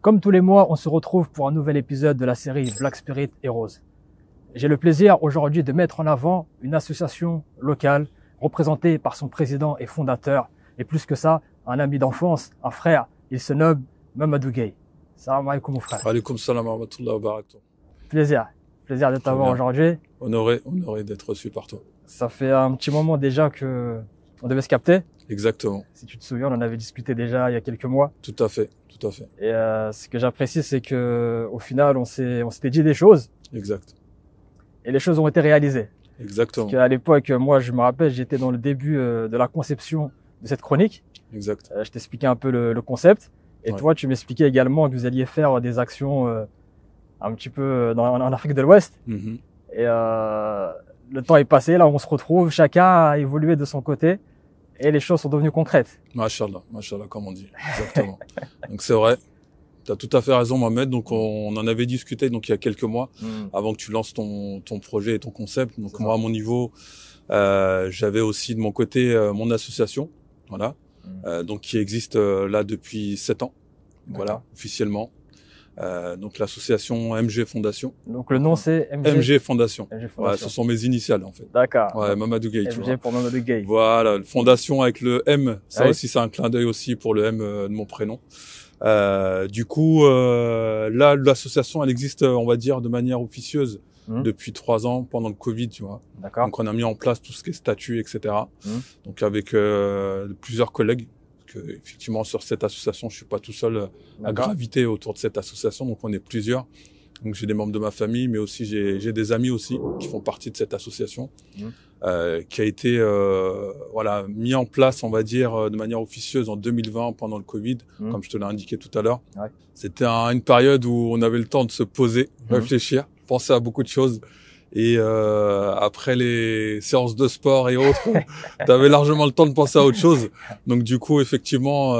Comme tous les mois, on se retrouve pour un nouvel épisode de la série Black Spirit Heroes. J'ai le plaisir aujourd'hui de mettre en avant une association locale représentée par son président et fondateur, et plus que ça, un ami d'enfance, un frère. Il se nomme Mamadou Gueye. Salam alaikum mon frère. Alaikum salam wa rahmatullahi wa barakatuh. Plaisir de t'avoir aujourd'hui. Honoré d'être reçu par toi. Ça fait un petit moment déjà que on devait se capter. Exactement. Si tu te souviens, on en avait discuté déjà il y a quelques mois. Tout à fait. Et ce que j'apprécie, c'est que au final, on s'était dit des choses. Exact. Et les choses ont été réalisées. Exactement. Parce qu'à l'époque, moi, je me rappelle, j'étais dans le début de la conception de cette chronique. Exact. Je t'expliquais un peu le concept. Et Ouais. toi, tu m'expliquais également que vous alliez faire des actions un petit peu en Afrique de l'Ouest. Mhm. Et le temps est passé, là, on se retrouve, chacun a évolué de son côté. Et les choses sont devenues concrètes. Mashallah, comme on dit. Exactement. Donc c'est vrai. Tu as tout à fait raison, Mohamed. Donc on en avait discuté donc il y a quelques mois avant que tu lances ton projet et ton concept. Donc moi à mon niveau, j'avais aussi de mon côté mon association, voilà, donc qui existe là depuis 7 ans, voilà, officiellement. Donc l'association MG Fondation. Donc le nom c'est MG Fondation. MG Ouais, Fondation. ce sont mes initiales en fait. D'accord. Ouais, Mamadou Gueye, tu vois. MG pour Mamadou Gueye. Voilà, fondation avec le M, ça Ouais. aussi c'est un clin d'œil aussi pour le M de mon prénom. Du coup, là l'association elle existe, on va dire, de manière officieuse depuis 3 ans pendant le Covid, tu vois. D'accord. Donc on a mis en place tout ce qui est statut, etc. Donc avec plusieurs collègues. Que, effectivement, sur cette association, je suis pas tout seul à graviter autour de cette association, donc on est plusieurs. Donc j'ai des membres de ma famille, mais aussi j'ai des amis aussi qui font partie de cette association, qui a été voilà mis en place, on va dire, de manière officieuse en 2020 pendant le Covid, comme je te l'ai indiqué tout à l'heure. Ouais. C'était une période où on avait le temps de se poser, réfléchir, penser à beaucoup de choses. Et après les séances de sport et autres, tu avais largement le temps de penser à autre chose. Donc du coup, effectivement,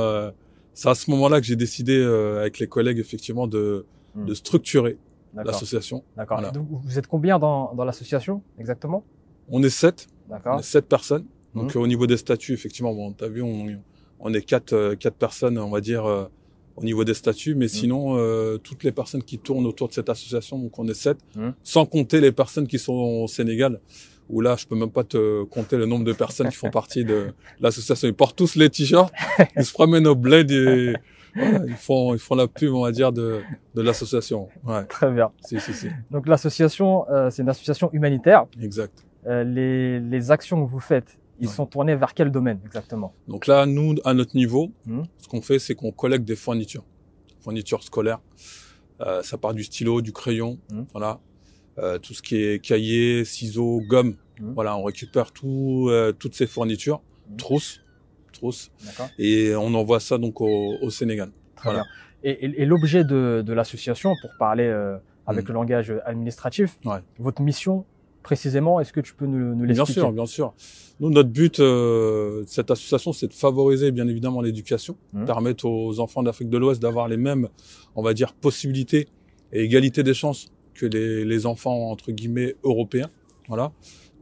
c'est à ce moment-là que j'ai décidé avec les collègues effectivement de structurer l'association. D'accord. Voilà. Donc vous êtes combien dans l'association exactement? On est 7. D'accord. On est 7 personnes. Donc au niveau des statuts, effectivement, bon, t'as vu, on est 4 personnes, on va dire, au niveau des statuts, mais sinon toutes les personnes qui tournent autour de cette association, donc on est 7, sans compter les personnes qui sont au Sénégal, où là je peux même pas te compter le nombre de personnes qui font partie de l'association. Ils portent tous les t-shirts, ils se promènent au bled et voilà, ils font la pub, on va dire, de l'association. Ouais. Très bien. Si. Donc l'association, c'est une association humanitaire. Exact. Les actions que vous faites, ils sont tournés vers quel domaine exactement? Donc là, nous, à notre niveau, ce qu'on fait, c'est qu'on collecte des fournitures scolaires. Ça part du stylo, du crayon, voilà, tout ce qui est cahier, ciseaux, gomme. Voilà, on récupère toutes ces fournitures, trousses, et on envoie ça donc au Sénégal. Très bien. Et l'objet de l'association, pour parler avec le langage administratif, votre mission précisément, est-ce que tu peux nous l'expliquer? Bien sûr. Nous, notre but, cette association, c'est de favoriser, bien évidemment, l'éducation, permettre aux enfants d'Afrique de l'Ouest d'avoir les mêmes, on va dire, possibilités et égalité des chances que les enfants, entre guillemets, européens. Voilà.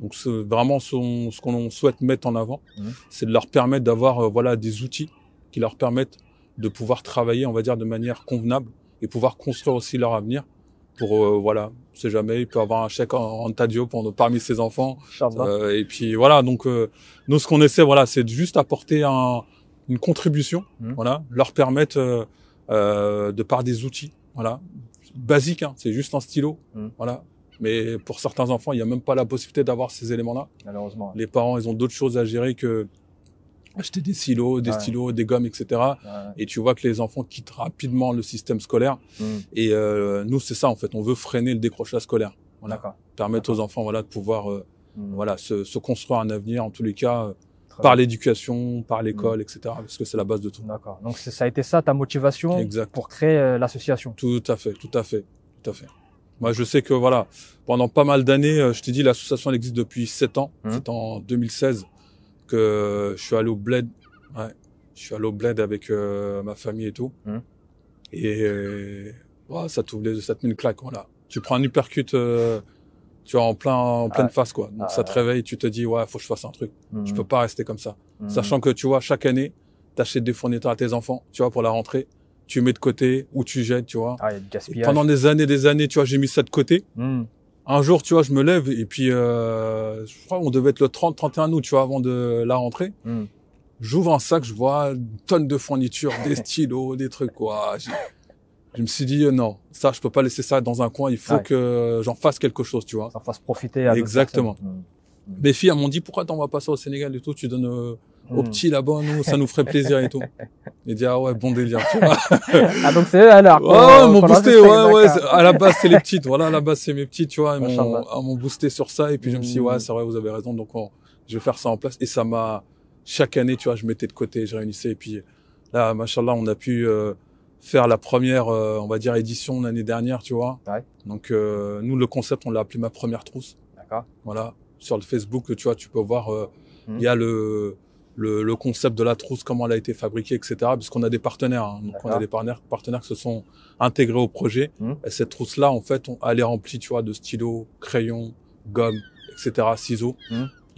Donc, c'est vraiment ce qu'on souhaite mettre en avant, c'est de leur permettre d'avoir, voilà, des outils qui leur permettent de pouvoir travailler, on va dire, de manière convenable et pouvoir construire aussi leur avenir. Pour voilà, on sait jamais, il peut avoir un chèque en tadio parmi ses enfants. Et puis voilà, donc nous ce qu'on essaie, voilà, c'est de juste apporter une contribution, voilà, leur permettre de par des outils, voilà, basiques, hein, c'est juste un stylo, voilà. Mais pour certains enfants, il n'y a même pas la possibilité d'avoir ces éléments-là. Malheureusement. Les parents, ils ont d'autres choses à gérer que acheter des stylos, des gommes, etc. Et tu vois que les enfants quittent rapidement le système scolaire. Et nous, c'est ça en fait. On veut freiner le décrochage scolaire. Voilà. Permettre aux enfants, voilà, de pouvoir, voilà, se construire un avenir en tous les cas par l'éducation, par l'école, etc. Parce que c'est la base de tout. D'accord. Donc ça a été ça ta motivation pour créer l'association. Tout à fait. Moi, je sais que voilà, pendant pas mal d'années, je t'ai dit, l'association elle existe depuis 7 ans. C'est en 2016. Que je suis allé au bled, je suis allé au bled avec ma famille et tout, et ça te met une claque, voilà. Tu prends un uppercut, tu vois, en pleine face, quoi. Donc ça te réveille, tu te dis faut que je fasse un truc. Je peux pas rester comme ça, sachant que tu vois, chaque année, t'achètes des fournitures à tes enfants, tu vois, pour la rentrée. tu mets de côté ou tu jettes, tu vois. Ah, il y a du gaspillage. Pendant des années, tu vois, j'ai mis ça de côté. Un jour, tu vois, je me lève et puis je crois on devait être le 30-31 août, tu vois, avant de la rentrée. J'ouvre un sac, je vois une tonne de fournitures, des stylos, des trucs, quoi. Je me suis dit, non, ça, je peux pas laisser ça dans un coin. Il faut que j'en fasse quelque chose, tu vois. Ça fasse profiter à d'autres Exactement. personnes. Mes filles, elles m'ont dit, pourquoi t'envoies pas ça au Sénégal et tout, tu donnes aux petits là-bas, nous, ça nous ferait plaisir et tout. Et dit, ah ouais, bon délire, tu vois. Ah, donc c'est eux, alors. Ouais, ils m'ont boosté, ouais. À la base, c'est les petites. Voilà, à la base, c'est mes petites, tu vois. Ils m'ont boosté sur ça. Et puis, je me suis dit, ouais, c'est vrai, vous avez raison. Donc, je vais faire ça en place. Et ça m'a, chaque année, tu vois, je mettais de côté, je réunissais. Et puis, là, machallah, on a pu, faire la première, on va dire, édition l'année dernière, tu vois. Ouais. Donc, nous, le concept, on l'a appelé ma première trousse. D'accord. Voilà. Sur le Facebook, tu vois, tu peux voir, il y a le concept de la trousse, comment elle a été fabriquée, etc. Puisqu'on a des partenaires, hein. Donc, on a des partenaires qui se sont intégrés au projet. Et cette trousse-là, en fait, elle est remplie, tu vois, de stylos, crayons, gommes, etc., ciseaux.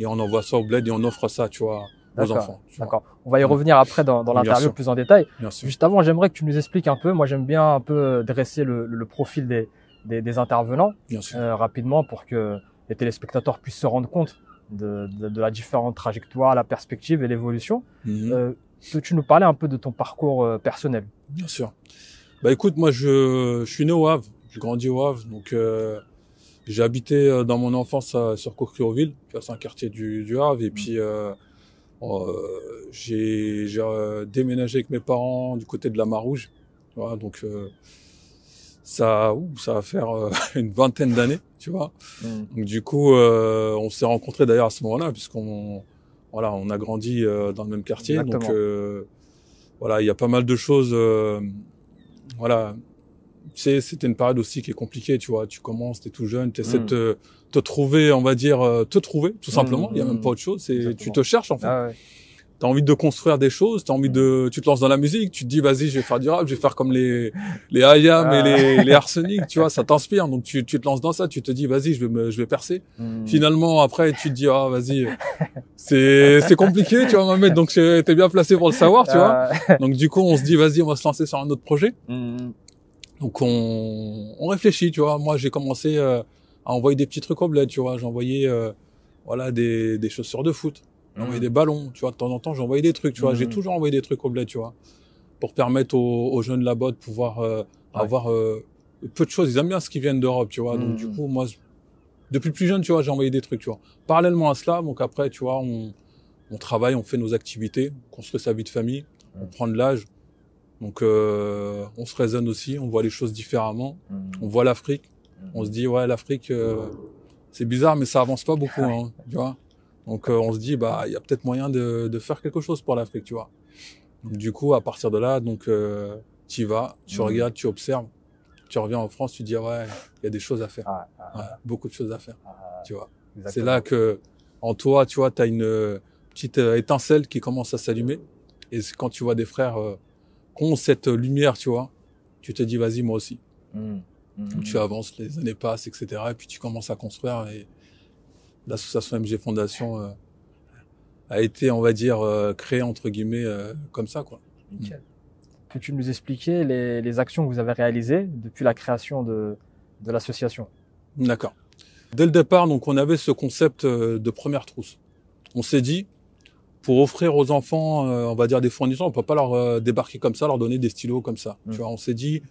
Et on envoie ça au bled et on offre ça, tu vois, aux enfants. D'accord. On va y revenir après dans l'interview plus en détail. Bien sûr. Juste avant, j'aimerais que tu nous expliques un peu. Moi, j'aime bien un peu dresser le profil des intervenants rapidement pour que les téléspectateurs puissent se rendre compte de la différente trajectoire, la perspective et l'évolution. Peux-tu nous parler un peu de ton parcours personnel? Bien sûr. Bah écoute, moi je suis né au Havre, j'ai grandi au Havre, donc j'ai habité dans mon enfance sur Coqueluche-Ville, c'est un quartier du Havre, et puis j'ai déménagé avec mes parents du côté de la Mar-Rouge, voilà, donc ça va faire une vingtaine d'années, tu vois. Donc du coup, on s'est rencontrés d'ailleurs à ce moment-là, puisqu'on a grandi dans le même quartier. Exactement. Donc voilà, il y a pas mal de choses. Voilà, tu sais, c'était une période aussi qui est compliquée, tu vois. Tu commences, t'es tout jeune, t'essaies de te trouver, on va dire, te trouver, tout simplement. Il y a même pas autre chose. Tu te cherches en fait. Ah ouais. T'as envie de construire des choses, tu te lances dans la musique, tu te dis vas-y, je vais faire du rap, je vais faire comme les IAM et les Arsenic, tu vois, ça t'inspire. Donc tu te lances dans ça, tu te dis vas-y, je vais percer. Finalement après tu te dis ah vas-y, c'est compliqué, tu vois Mohamed, donc t'es bien placé pour le savoir, tu vois. Donc du coup, on se dit vas-y, on va se lancer sur un autre projet. Donc on réfléchit, tu vois. Moi, j'ai commencé à envoyer des petits trucs au bled, tu vois, j'envoyais des chaussures de foot. J'envoyais des ballons, tu vois, de temps en temps, j'envoyais des trucs, tu vois. J'ai toujours envoyé des trucs au bled, tu vois, pour permettre aux jeunes là-bas de pouvoir avoir peu de choses. Ils aiment bien ce qui viennent d'Europe, tu vois. Donc, du coup, moi, depuis plus jeune, tu vois, j'ai envoyé des trucs, tu vois. Parallèlement à cela, donc après, tu vois, on travaille, on fait nos activités, on construit sa vie de famille, on prend de l'âge. Donc, on se raisonne aussi, on voit les choses différemment. On voit l'Afrique. On se dit, ouais, l'Afrique, c'est bizarre, mais ça avance pas beaucoup, hein, tu vois. Donc on se dit bah il y a peut-être moyen de faire quelque chose pour l'Afrique, tu vois. Donc, du coup à partir de là donc tu y vas, tu regardes, tu observes, tu reviens en France, tu dis ouais, il y a des choses à faire. Ouais, beaucoup de choses à faire, tu vois. Exactement. C'est là que en toi, tu vois, tu as une petite étincelle qui commence à s'allumer et c'est quand tu vois des frères qui ont cette lumière, tu vois, tu te dis vas-y moi aussi. Donc, tu avances, les années passent, etc. Et puis tu commences à construire et l'association MG Fondation a été, on va dire, créée entre guillemets comme ça, quoi. Nickel. Peux-tu nous expliquer les actions que vous avez réalisées depuis la création de l'association? D'accord. Dès le départ, donc, on avait ce concept de première trousse. On s'est dit, pour offrir aux enfants, on va dire des fournisseurs, on peut pas leur débarquer comme ça, leur donner des stylos comme ça. Tu vois, on s'est dit,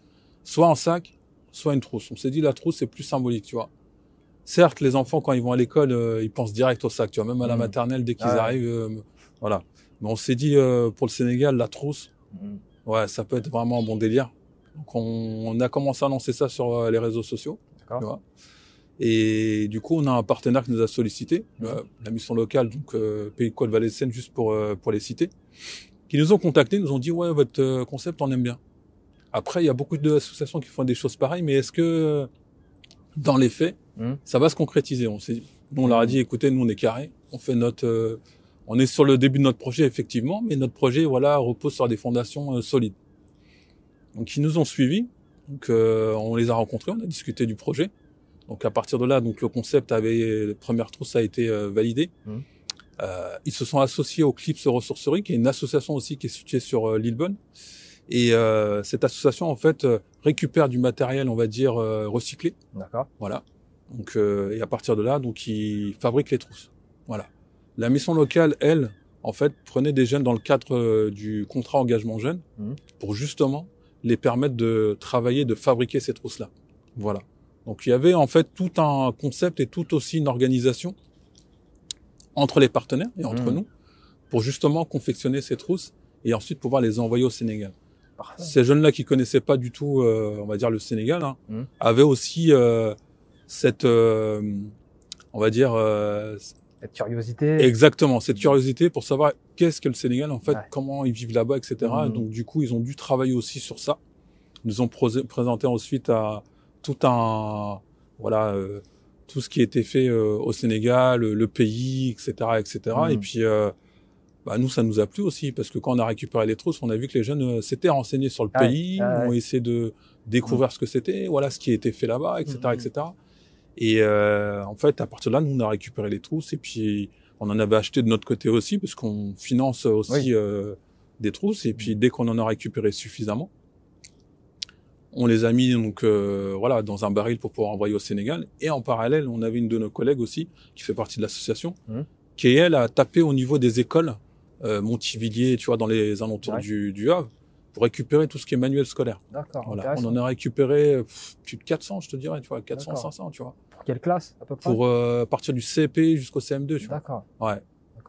soit un sac, soit une trousse. On s'est dit, la trousse, c'est plus symbolique, tu vois. Certes, les enfants, quand ils vont à l'école, ils pensent direct au sac, tu vois, même à la maternelle, dès qu'ils arrivent, voilà. Mais on s'est dit, pour le Sénégal, la trousse, ouais, ça peut être vraiment un bon délire. Donc, on a commencé à lancer ça sur les réseaux sociaux, tu vois. Et du coup, on a un partenaire qui nous a sollicité, la mission locale, donc Pays de Côte Vallée de Seine, juste pour les citer, qui nous ont contactés, nous ont dit, ouais, votre concept, on aime bien. Après, il y a beaucoup d'associations qui font des choses pareilles, mais est-ce que dans les faits, ça va se concrétiser? Nous, on leur a dit, écoutez, nous, on est carré, on fait on est sur le début de notre projet, effectivement, mais notre projet, voilà, repose sur des fondations solides. Donc, ils nous ont suivis. Donc, on les a rencontrés, on a discuté du projet. Donc, à partir de là, donc, le concept la première trousse a été validé. Ils se sont associés au Clips Ressourcerie, qui est une association aussi qui est située sur l'île Bonne. Et cette association, en fait, récupère du matériel, on va dire, recyclé. D'accord. Voilà. Donc, et à partir de là, donc, ils fabriquent les trousses. Voilà. La mission locale, elle, en fait, prenait des jeunes dans le cadre du contrat engagement jeune pour justement les permettre de travailler, de fabriquer ces trousses-là. Voilà. Donc, il y avait en fait tout un concept et tout aussi une organisation entre les partenaires et entre nous pour justement confectionner ces trousses et ensuite pouvoir les envoyer au Sénégal. Parfait. Ces jeunes-là qui connaissaient pas du tout, on va dire, le Sénégal, hein, avaient aussi cette, on va dire, cette curiosité. Exactement, cette curiosité pour savoir qu'est-ce que le Sénégal, en fait, comment ils vivent là-bas, etc. Donc, du coup, ils ont dû travailler aussi sur ça. Ils nous ont présenté ensuite à tout un, voilà, tout ce qui était fait au Sénégal, le pays, etc., etc. Et puis, bah, nous, ça nous a plu aussi parce que quand on a récupéré les trousses, on a vu que les jeunes s'étaient renseignés sur le pays, ont essayé de découvrir ce que c'était, voilà, ce qui était fait là-bas, etc., etc. Et en fait, à partir de là, nous, on a récupéré les trousses et puis on en avait acheté de notre côté aussi parce qu'on finance aussi des trousses. Et puis dès qu'on en a récupéré suffisamment, on les a mis donc voilà dans un baril pour pouvoir envoyer au Sénégal. Et en parallèle, on avait une de nos collègues aussi qui fait partie de l'association, qui elle a tapé au niveau des écoles Montivilliers, tu vois, dans les alentours du Havre, pour récupérer tout ce qui est manuel scolaire. D'accord. Voilà. On en a récupéré plus de 400, je te dirais, tu vois, 400, 500, tu vois. Pour quelle classe, à peu près? Pour partir du CP jusqu'au CM2, tu vois. D'accord. Ouais.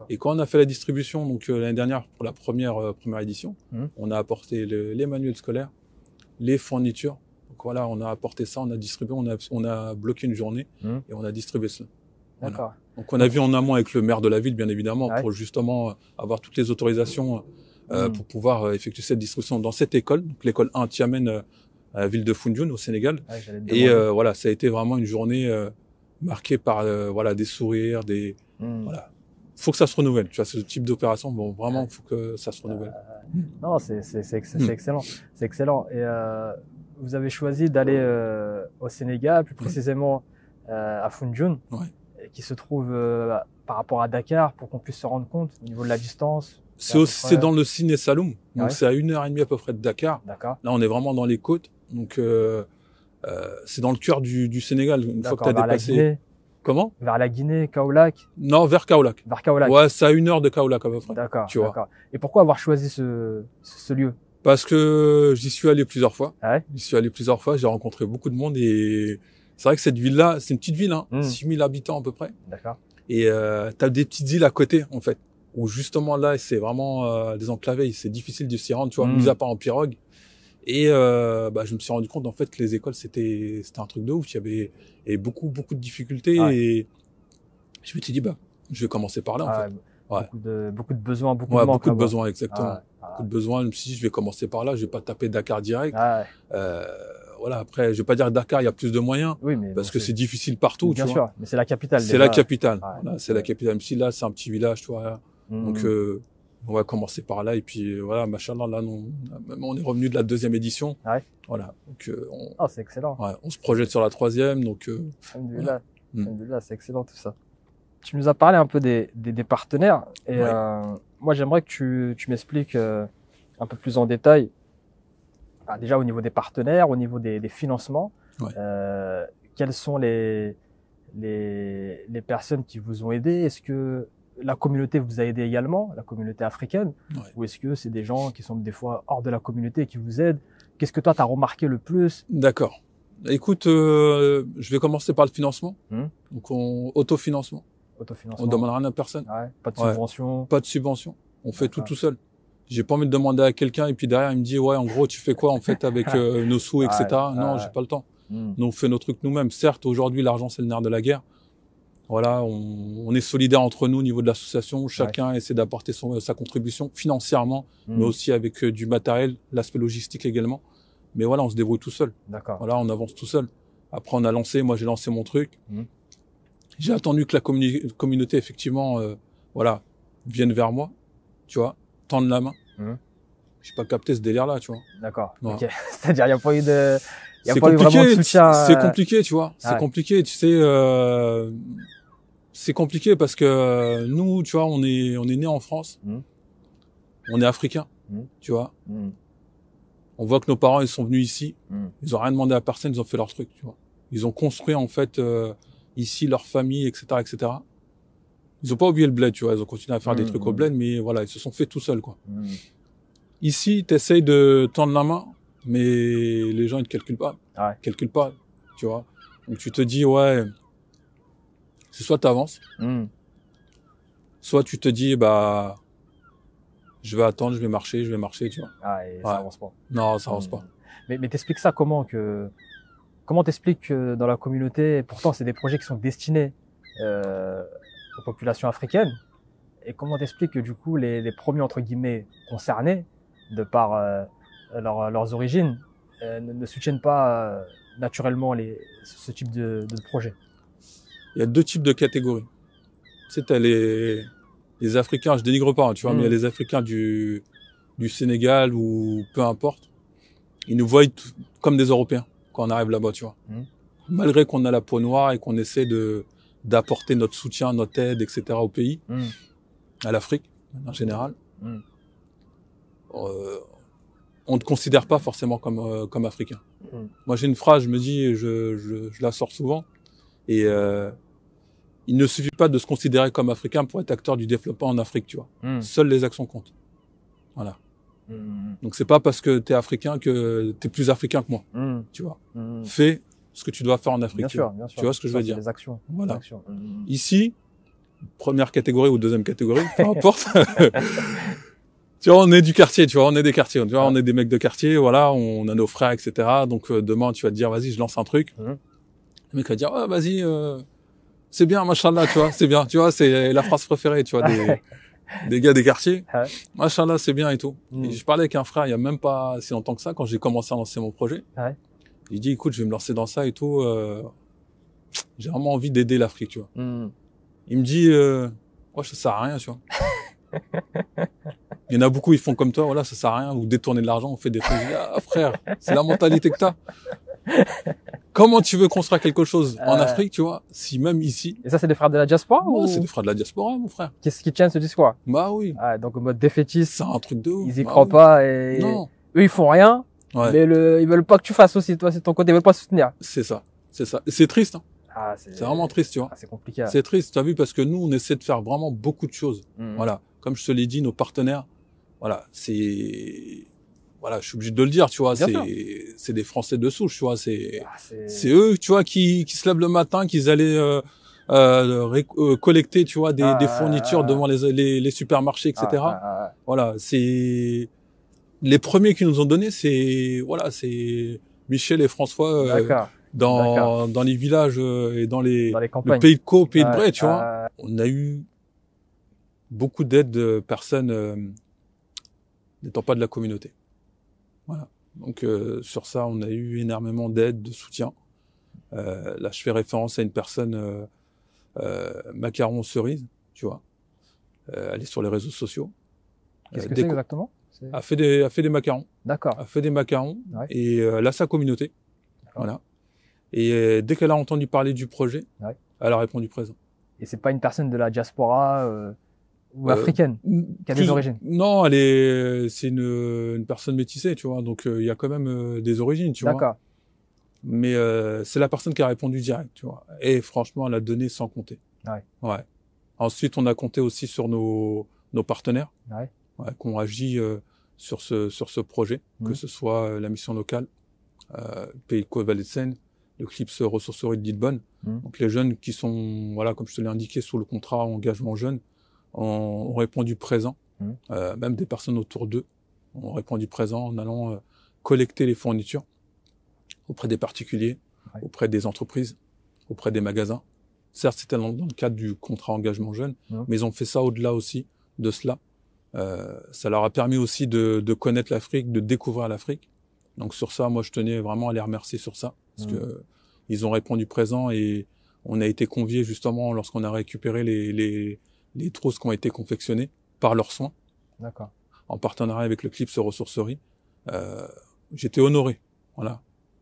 Et quand on a fait la distribution, donc l'année dernière, pour la première édition, on a apporté les manuels scolaires, les fournitures. Donc voilà, on a apporté ça, on a distribué, on a bloqué une journée et on a distribué cela. D'accord. Voilà. Donc on a vu en amont avec le maire de la ville, bien évidemment, pour justement avoir toutes les autorisations pour pouvoir effectuer cette distribution dans cette école, donc l'école 1 Tiamène à la ville de Foundiougne au Sénégal. Et voilà, ça a été vraiment une journée marquée par voilà des sourires, voilà. Faut que ça se renouvelle, tu vois, ce type d'opération, bon, vraiment, faut que ça se renouvelle. Non, c'est excellent, c'est excellent. Et vous avez choisi d'aller au Sénégal, plus précisément à Foundiougne, qui se trouve par rapport à Dakar, pour qu'on puisse se rendre compte au niveau de la distance. C'est dans le Sine Saloum, donc c'est à 1h30 à peu près de Dakar. Là, on est vraiment dans les côtes, donc c'est dans le cœur du Sénégal. Une fois que tu as dépassé. Comment? Vers la Guinée, Kaolack? Non, vers Kaolack. Vers Kaolack. Ouais, c'est à 1 heure de Kaolack à peu près. D'accord. Tu vois. Et pourquoi avoir choisi ce lieu? Parce que j'y suis allé plusieurs fois. J'y suis allé plusieurs fois, j'ai rencontré beaucoup de monde et c'est vrai que cette ville-là, c'est une petite ville, hein, 6000 habitants à peu près. D'accord. Et t'as des petites îles à côté, en fait, où justement là, c'est vraiment désenclavé, c'est difficile de s'y rendre, tu vois, mis à part en pirogue. Et bah, je me suis rendu compte en fait que les écoles c'était un truc de ouf. Il y avait beaucoup de difficultés et je me suis dit bah je vais commencer par là en fait. Beaucoup de besoins, beaucoup de manques. Beaucoup de besoins exactement. Beaucoup de besoins. Je me suis dit je vais commencer par là. Je vais pas taper Dakar direct. Voilà, après je vais pas dire que Dakar il y a plus de moyens parce que c'est difficile partout. Bien sûr, mais c'est la capitale. C'est la capitale. Voilà, c'est la capitale. Même si là c'est un petit village, tu vois. Donc on va commencer par là et puis voilà, machallah, là on est revenu de la 2e édition. Voilà. Donc c'est excellent. On se projette sur la 3e, donc Alhamdoulilah, c'est excellent tout ça. Tu nous as parlé un peu des partenaires et moi j'aimerais que tu m'expliques un peu plus en détail. Déjà au niveau des partenaires, au niveau des financements, quelles sont les personnes qui vous ont aidé? Est-ce que la communauté vous a aidé également, la communauté africaine, ou est-ce que c'est des gens qui sont des fois hors de la communauté qui vous aident? Qu'est-ce que toi t'as remarqué le plus? D'accord. Écoute, je vais commencer par le financement. Donc autofinancement. On demande rien à personne. Pas de subvention. Pas de subvention. On fait tout seul. J'ai pas envie de demander à quelqu'un et puis derrière il me dit en gros tu fais quoi en fait avec nos sous, etc. Non, j'ai pas le temps. Nous on fait nos trucs nous-mêmes. Certes aujourd'hui l'argent c'est le nerf de la guerre. Voilà, on est solidaires entre nous au niveau de l'association. Chacun essaie d'apporter sa contribution financièrement, mais aussi avec du matériel, l'aspect logistique également. Mais voilà, on se débrouille tout seul. D'accord. Voilà, on avance tout seul. Après, moi j'ai lancé mon truc. J'ai attendu que la communauté, effectivement, vienne vers moi, tu vois, tendre la main. J'ai pas capté ce délire-là, tu vois. D'accord. Ok. C'est-à-dire, il n'y a pas eu de... C'est compliqué, c'est compliqué, tu vois. C'est compliqué, tu sais. C'est compliqué parce que nous, tu vois, on est né en France. On est africain, tu vois. On voit que nos parents, ils sont venus ici. Ils ont rien demandé à personne, ils ont fait leur truc, tu vois. Ils ont construit, en fait, ici, leur famille, etc., etc. Ils ont pas oublié le bled, tu vois. Ils ont continué à faire des trucs au bled, mais voilà, ils se sont fait tout seuls, quoi. Ici, t'essayes de tendre la main, mais les gens, ils te calculent pas. Ouais. Ils calculent pas, tu vois. Donc, tu te dis, ouais, c'est soit t'avances, soit tu te dis, bah, je vais attendre, je vais marcher, tu vois. Ah, et ça avance pas. Non, ça avance pas. Mais t'expliques ça comment t'expliques que dans la communauté, pourtant c'est des projets qui sont destinés aux populations africaines, et comment t'expliques que du coup les premiers entre guillemets concernés, de par leurs origines, ne soutiennent pas naturellement ce type de projet? Il y a deux types de catégories. Tu sais, t'as les Africains, je dénigre pas, hein, tu vois, mais il y a les Africains du Sénégal ou peu importe. Ils nous voient comme des Européens quand on arrive là-bas, tu vois. Malgré qu'on a la peau noire et qu'on essaie d'apporter notre soutien, notre aide, etc. au pays, à l'Afrique en général, on ne te considère pas forcément comme Africain. Moi, j'ai une phrase, je me dis, je la sors souvent, et il ne suffit pas de se considérer comme Africain pour être acteur du développement en Afrique, tu vois. Seules les actions comptent. Voilà. Donc c'est pas parce que t'es africain que t'es plus africain que moi, tu vois. Fais ce que tu dois faire en Afrique. Bien sûr. Tu vois ce que je veux dire. Les actions. Voilà. Les actions. Ici, première catégorie ou deuxième catégorie, peu importe. Tu vois, on est du quartier, tu vois, on est des quartiers, tu vois, on est des mecs de quartier, voilà, on a nos frères, etc. Donc demain, tu vas te dire, vas-y, je lance un truc. Le mec va dire, ouais, vas-y, c'est bien, machallah, tu vois, c'est bien, tu vois, c'est la phrase préférée, tu vois, des gars des quartiers. Machallah, c'est bien et tout. Et je parlais avec un frère il y a même pas si longtemps que ça, quand j'ai commencé à lancer mon projet. Il dit, écoute, je vais me lancer dans ça et tout. J'ai vraiment envie d'aider l'Afrique, tu vois. Il me dit, ouais, ça sert à rien, tu vois. Il y en a beaucoup, ils font comme toi, voilà, ça sert à rien, ou détourner de l'argent, on fait des trucs. Ah, frère, c'est la mentalité que t'as. Comment tu veux construire quelque chose en Afrique, tu vois, si même ici. Et ça, c'est des frères de la diaspora ou... C'est des frères de la diaspora, mon frère. Qu'est-ce qui tiennent ce discours? Bah oui. Donc, en mode défaitiste. C'est un truc de ouf. Ils y croient pas et non. Eux, ils font rien. Mais ils veulent pas que tu fasses aussi, toi, c'est ton côté, ils veulent pas soutenir. C'est ça. C'est ça. C'est triste, hein. C'est vraiment triste, tu vois. C'est compliqué. C'est triste, t'as vu, parce que nous, on essaie de faire vraiment beaucoup de choses. Voilà. Comme je te l'ai dit, nos partenaires, voilà, voilà, je suis obligé de le dire, tu vois, c'est des Français de souche, tu vois, c'est eux, tu vois, qui se lèvent le matin, qu'ils allaient collecter, tu vois, des fournitures devant les supermarchés, etc. Voilà, c'est les premiers qui nous ont donné, c'est Michel et François dans les villages et dans le pays de Caux, pays de Bray, tu vois. On a eu beaucoup d'aides de personnes n'étant pas de la communauté. Voilà. Donc sur ça, on a eu énormément d'aide, de soutien. Là, je fais référence à une personne, Macaron Cerise, tu vois. Elle est sur les réseaux sociaux. Qu'est-ce que c'est exactement? A fait des macarons. D'accord. A fait des macarons et elle a sa communauté. Voilà. Et dès qu'elle a entendu parler du projet, elle a répondu présent. Et c'est pas une personne de la diaspora ou africaine qui a des origines? Non, c'est une personne métissée, tu vois. Donc il y a quand même des origines, tu vois. D'accord. Mais c'est la personne qui a répondu direct, tu vois. Et franchement, elle a donné sans compter. Ouais. Ensuite, on a compté aussi sur nos partenaires qui ont agi sur ce projet, que ce soit la mission locale, Pays de Caux Vallée de Seine, le CLIPS ressourcerie de Lillebonne. Donc les jeunes qui sont, voilà, comme je te l'ai indiqué, sous le contrat engagement jeune, ont répondu présent. Même des personnes autour d'eux ont répondu présent en allant collecter les fournitures auprès des particuliers, auprès des entreprises, auprès des magasins. Certes, c'était dans le cadre du contrat engagement jeune, mais ils ont fait ça au-delà aussi de cela. Ça leur a permis aussi de connaître l'Afrique, de découvrir l'Afrique. Donc sur ça, moi, je tenais vraiment à les remercier sur ça, parce que ils ont répondu présent et on a été conviés justement lorsqu'on a récupéré les trousses qui ont été confectionnées par leurs soins. D'accord. En partenariat avec le CLIPS ressourcerie. J'étais honoré, voilà,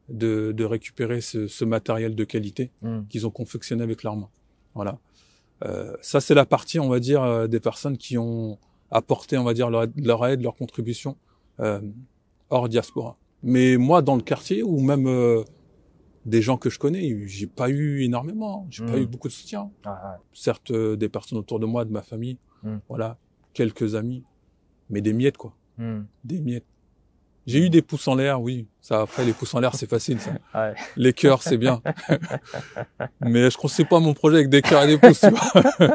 de récupérer ce matériel de qualité qu'ils ont confectionné avec leurs mains. Voilà. Ça, c'est la partie, on va dire, des personnes qui ont apporté, on va dire, leur aide, leur contribution hors diaspora. Mais moi, dans le quartier, ou même des gens que je connais, j'ai pas eu énormément. J'ai pas eu beaucoup de soutien. Certes, des personnes autour de moi, de ma famille, voilà, quelques amis, mais des miettes, quoi. Des miettes. J'ai eu des pouces en l'air, oui. Ça, après, les pouces en l'air, c'est facile, ça. Les cœurs, c'est bien. Mais je construis pas mon projet avec des cœurs et des pouces, tu vois.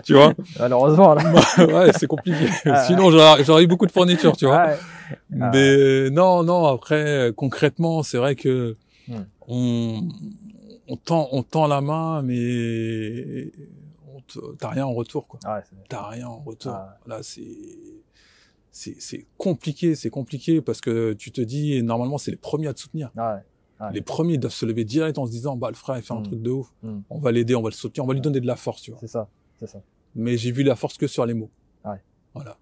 Tu vois. Malheureusement, là. Ouais, c'est compliqué. Sinon, j'aurais eu beaucoup de fournitures, tu vois. Mais non, après, concrètement, c'est vrai que on tend la main, mais t'as rien en retour, quoi. T'as rien en retour. Là, c'est compliqué parce que tu te dis, normalement, c'est les premiers à te soutenir. Les premiers doivent se lever direct en se disant, bah, le frère, il fait un truc de ouf. On va l'aider, on va le soutenir, on va lui donner de la force, tu vois. C'est ça. Mais j'ai vu la force que sur les mots. Voilà.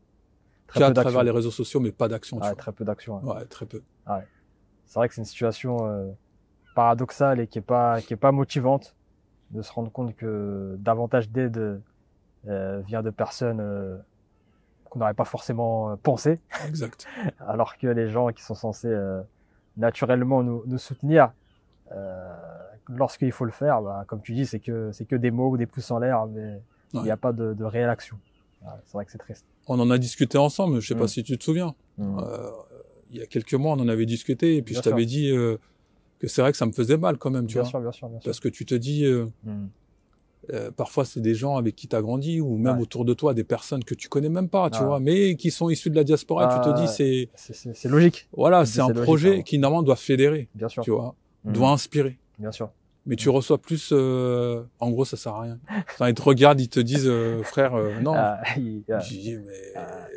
À travers les réseaux sociaux, mais pas d'action. Très peu d'action. Ouais, très peu. C'est vrai que c'est une situation paradoxale et qui est pas motivante de se rendre compte que davantage d'aide vient de personnes qu'on n'aurait pas forcément pensé. Exact. Alors que les gens qui sont censés naturellement nous soutenir, lorsqu'il faut le faire, bah, comme tu dis, c'est que des mots ou des pouces en l'air, mais il n'y a pas de réelle action. C'est vrai que c'est triste. On en a discuté ensemble, je sais pas si tu te souviens. Il y a quelques mois, on en avait discuté, et puis je t'avais dit que c'est vrai que ça me faisait mal quand même, tu vois. Bien sûr. Parce que tu te dis, parfois c'est des gens avec qui tu as grandi, ou même autour de toi, des personnes que tu connais même pas, tu vois, mais qui sont issus de la diaspora, et tu te dis, c'est logique. Voilà, c'est un projet qui normalement doit fédérer, bien sûr. Tu vois, doit inspirer. Bien sûr. Mais tu reçois plus, en gros, ça sert à rien. Enfin, ils te regardent, ils te disent, frère, non. Je dis, mais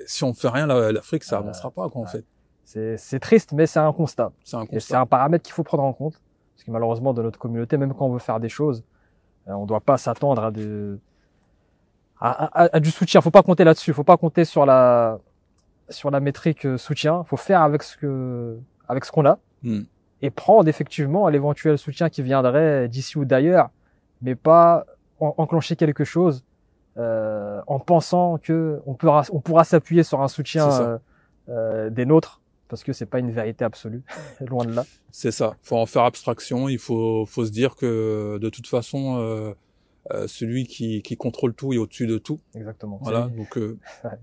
si on fait rien, l'Afrique, ça avancera pas, quoi, en fait. C'est triste, mais c'est un constat. Et c'est un paramètre qu'il faut prendre en compte. Parce que malheureusement, dans notre communauté, même quand on veut faire des choses, on doit pas s'attendre à du soutien. Faut pas compter là-dessus. Faut pas compter sur la métrique soutien. Faut faire avec ce qu'on a. Et prendre effectivement l'éventuel soutien qui viendrait d'ici ou d'ailleurs, mais pas enclencher quelque chose en pensant que on pourra s'appuyer sur un soutien des nôtres, parce que c'est pas une vérité absolue, loin de là. C'est ça. Faut en faire abstraction. Il faut se dire que de toute façon, celui qui contrôle tout est au-dessus de tout. Exactement. Voilà. Donc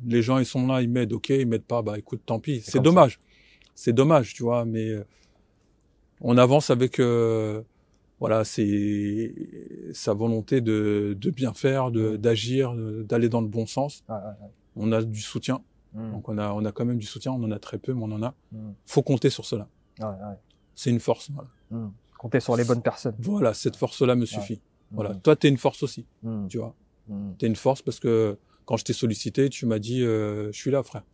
les gens ils sont là, ils m'aident, ok, ils m'aident pas, bah écoute, tant pis. C'est dommage. C'est dommage, tu vois, mais on avance avec voilà, c'est sa volonté de bien faire, d'agir, d'aller dans le bon sens. On a du soutien. Donc on a quand même du soutien, on en a très peu, mais on en a. Faut compter sur cela. C'est une force. Voilà. Compter sur les bonnes personnes. Voilà, cette force-là me suffit. Voilà, toi t'es une force aussi, tu vois. T'es une force parce que quand je t'ai sollicité, tu m'as dit je suis là, frère.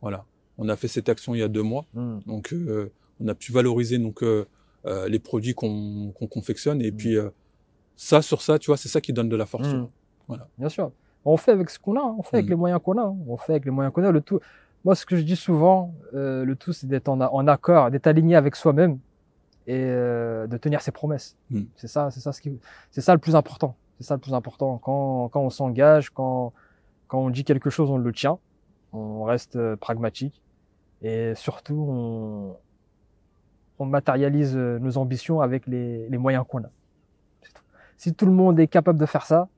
Voilà, on a fait cette action il y a 2 mois, donc on a pu valoriser donc les produits qu'on confectionne et puis ça sur ça, tu vois, c'est ça qui donne de la force. Voilà. Bien sûr. On fait avec ce qu'on a, on fait avec les moyens qu'on a. On fait avec les moyens qu'on a. Le tout, moi, ce que je dis souvent, le tout, c'est d'être en accord, d'être aligné avec soi-même et de tenir ses promesses. C'est ça le plus important. C'est ça le plus important. Quand on s'engage, quand on dit quelque chose, on le tient. On reste pragmatique et surtout on matérialise nos ambitions avec les moyens qu'on a. C'est tout. Si tout le monde est capable de faire ça,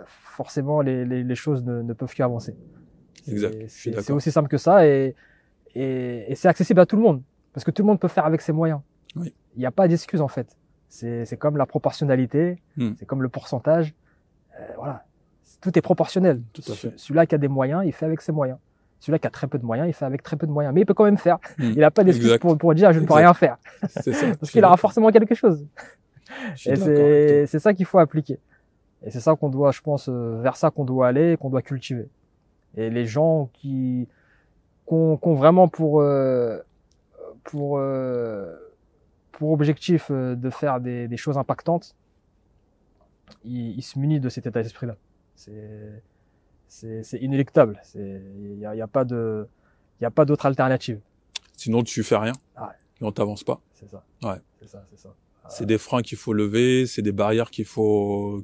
forcément les choses ne peuvent qu'avancer. Exact. C'est aussi simple que ça et c'est accessible à tout le monde parce que tout le monde peut faire avec ses moyens. Il n'y a pas d'excuse en fait. C'est comme la proportionnalité, c'est comme le pourcentage. Voilà, tout est proportionnel. Tout à fait. Celui-là qui a des moyens, il fait avec ses moyens. Celui-là qui a très peu de moyens, il fait avec très peu de moyens. Mais il peut quand même faire. Il n'a pas d'excuse pour dire je ne peux rien faire. C'est ça. Parce qu'il aura forcément quelque chose. Et c'est ça qu'il faut appliquer. Et c'est ça qu'on doit, je pense, vers ça qu'on doit aller, qu'on doit cultiver. Et les gens qui ont vraiment pour objectif de faire des choses impactantes, ils se munissent de cet état d'esprit-là. C'est inéluctable. Il y a pas d'autre alternative. Sinon, tu fais rien. Et on t'avance pas. C'est ça. C'est ça. C'est des freins qu'il faut lever, c'est des barrières qu'il faut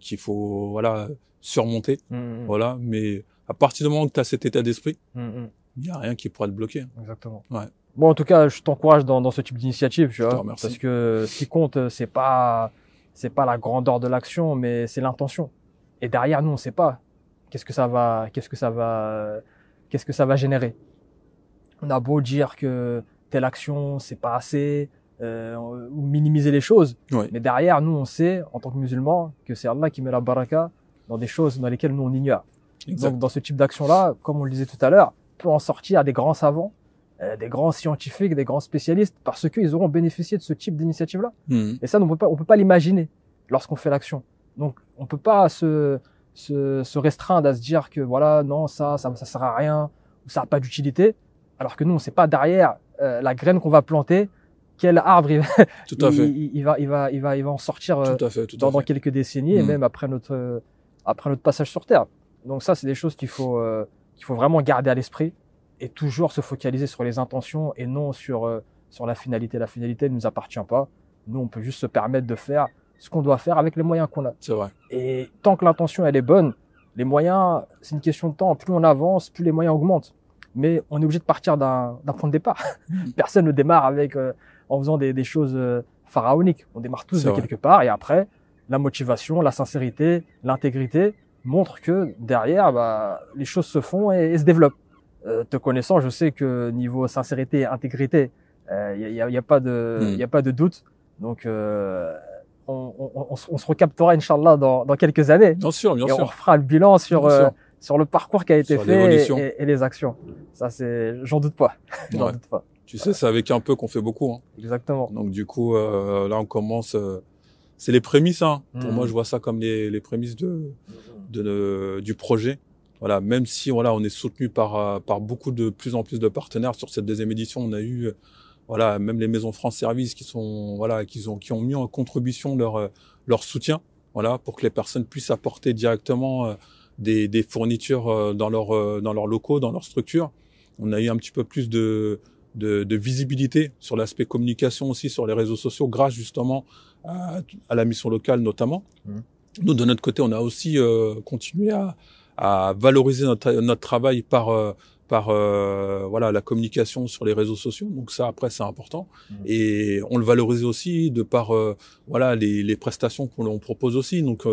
voilà surmonter. Voilà, mais à partir du moment où tu as cet état d'esprit, il n'y a rien qui pourra te bloquer. Exactement. Ouais. Bon, en tout cas, je t'encourage dans ce type d'initiative, tu Je te vois, remercie. parce que ce qui compte, c'est pas la grandeur de l'action, mais c'est l'intention. Et derrière, nous, on sait pas qu'est-ce que ça va générer. On a beau dire que telle action, c'est pas assez, ou minimiser les choses, Ouais. mais derrière, nous, on sait, en tant que musulmans, que c'est Allah qui met la baraka dans des choses dans lesquelles nous, on ignore. Exact. Donc, dans ce type d'action-là, comme on le disait tout à l'heure, peut en sortir des grands savants, des grands scientifiques, des grands spécialistes, parce qu'ils auront bénéficié de ce type d'initiative-là. Et ça, on peut pas l'imaginer lorsqu'on fait l'action. Donc, on peut pas se restreindre à se dire que voilà, non, ça sert à rien, ou ça a pas d'utilité, alors que nous, on sait pas derrière la graine qu'on va planter, quel arbre Tout à fait. il va en sortir Tout à fait. dans quelques décennies et même après notre passage sur Terre. Donc ça, c'est des choses qu'il faut vraiment garder à l'esprit et toujours se focaliser sur les intentions et non sur la finalité. La finalité ne nous appartient pas. Nous, on peut juste se permettre de faire ce qu'on doit faire avec les moyens qu'on a. C'est vrai. Et tant que l'intention, elle est bonne, les moyens, c'est une question de temps. Plus on avance, plus les moyens augmentent. Mais on est obligé de partir d'un point de départ. Personne ne démarre en faisant des choses pharaoniques. On démarre tous de quelque part et après, la motivation, la sincérité, l'intégrité montrent que derrière, les choses se font et se développent. Te connaissant, je sais que niveau sincérité et intégrité, y a pas de doute. Donc, on se recaptera, Inch'Allah, dans quelques années. Bien sûr. On refera le bilan sur le parcours qui a été fait et les actions. Ça, j'en doute pas. J'en doute pas. Tu sais, c'est avec un peu qu'on fait beaucoup. Hein. Exactement. Donc, du coup, là, on commence, c'est les prémices, hein. Pour moi, je vois ça comme les prémices du projet. Voilà, même si on est soutenu par plus en plus de partenaires sur cette deuxième édition, on a eu même les maisons France Service qui ont mis en contribution leur soutien, pour que les personnes puissent apporter directement des fournitures dans leurs locaux, dans leurs structures. On a eu un petit peu plus de visibilité sur l'aspect communication aussi sur les réseaux sociaux grâce justement à la mission locale notamment. Nous, de notre côté, on a aussi continué à valoriser notre travail par la communication sur les réseaux sociaux. Donc ça, après, c'est important. Et on le valorise aussi de par les prestations qu'on l'on propose aussi. Donc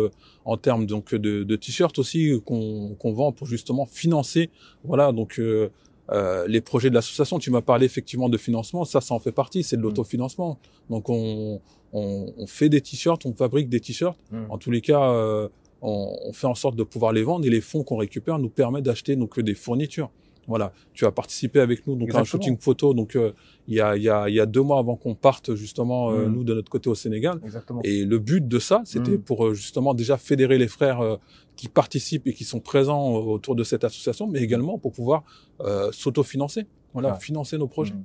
en termes de t-shirts aussi qu'on vend pour justement financer les projets de l'association. Tu m'as parlé effectivement de financement, ça en fait partie, c'est de l'autofinancement. Donc on fait des t-shirts, on fabrique des t-shirts. En tous les cas, on fait en sorte de pouvoir les vendre et les fonds qu'on récupère nous permettent d'acheter des fournitures. Voilà, tu as participé avec nous à un shooting photo il y a 2 mois avant qu'on parte justement nous de notre côté au Sénégal. Exactement. Et le but de ça, c'était pour justement déjà fédérer les frères qui participent et qui sont présents autour de cette association, mais également pour pouvoir s'autofinancer, financer nos projets.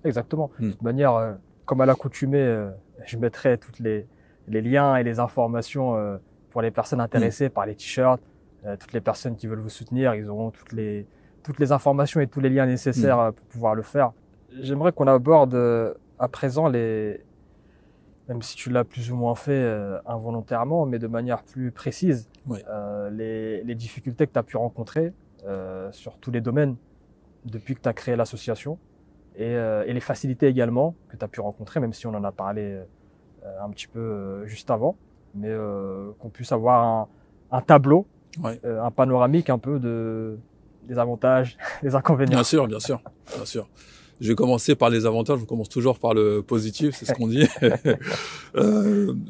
Exactement. De toute manière, comme à l'accoutumée, je mettrai toutes les liens et les informations pour les personnes intéressées par les t-shirts, toutes les personnes qui veulent vous soutenir, ils auront toutes les informations et tous les liens nécessaires pour pouvoir le faire. J'aimerais qu'on aborde à présent même si tu l'as plus ou moins fait involontairement, mais de manière plus précise, les difficultés que tu as pu rencontrer sur tous les domaines depuis que tu as créé l'association et les facilités également que tu as pu rencontrer, même si on en a parlé un petit peu juste avant, mais qu'on puisse avoir un tableau, un panoramique un peu des avantages, des inconvénients. Bien sûr. Je vais commencer par les avantages, on commence toujours par le positif, c'est ce qu'on dit.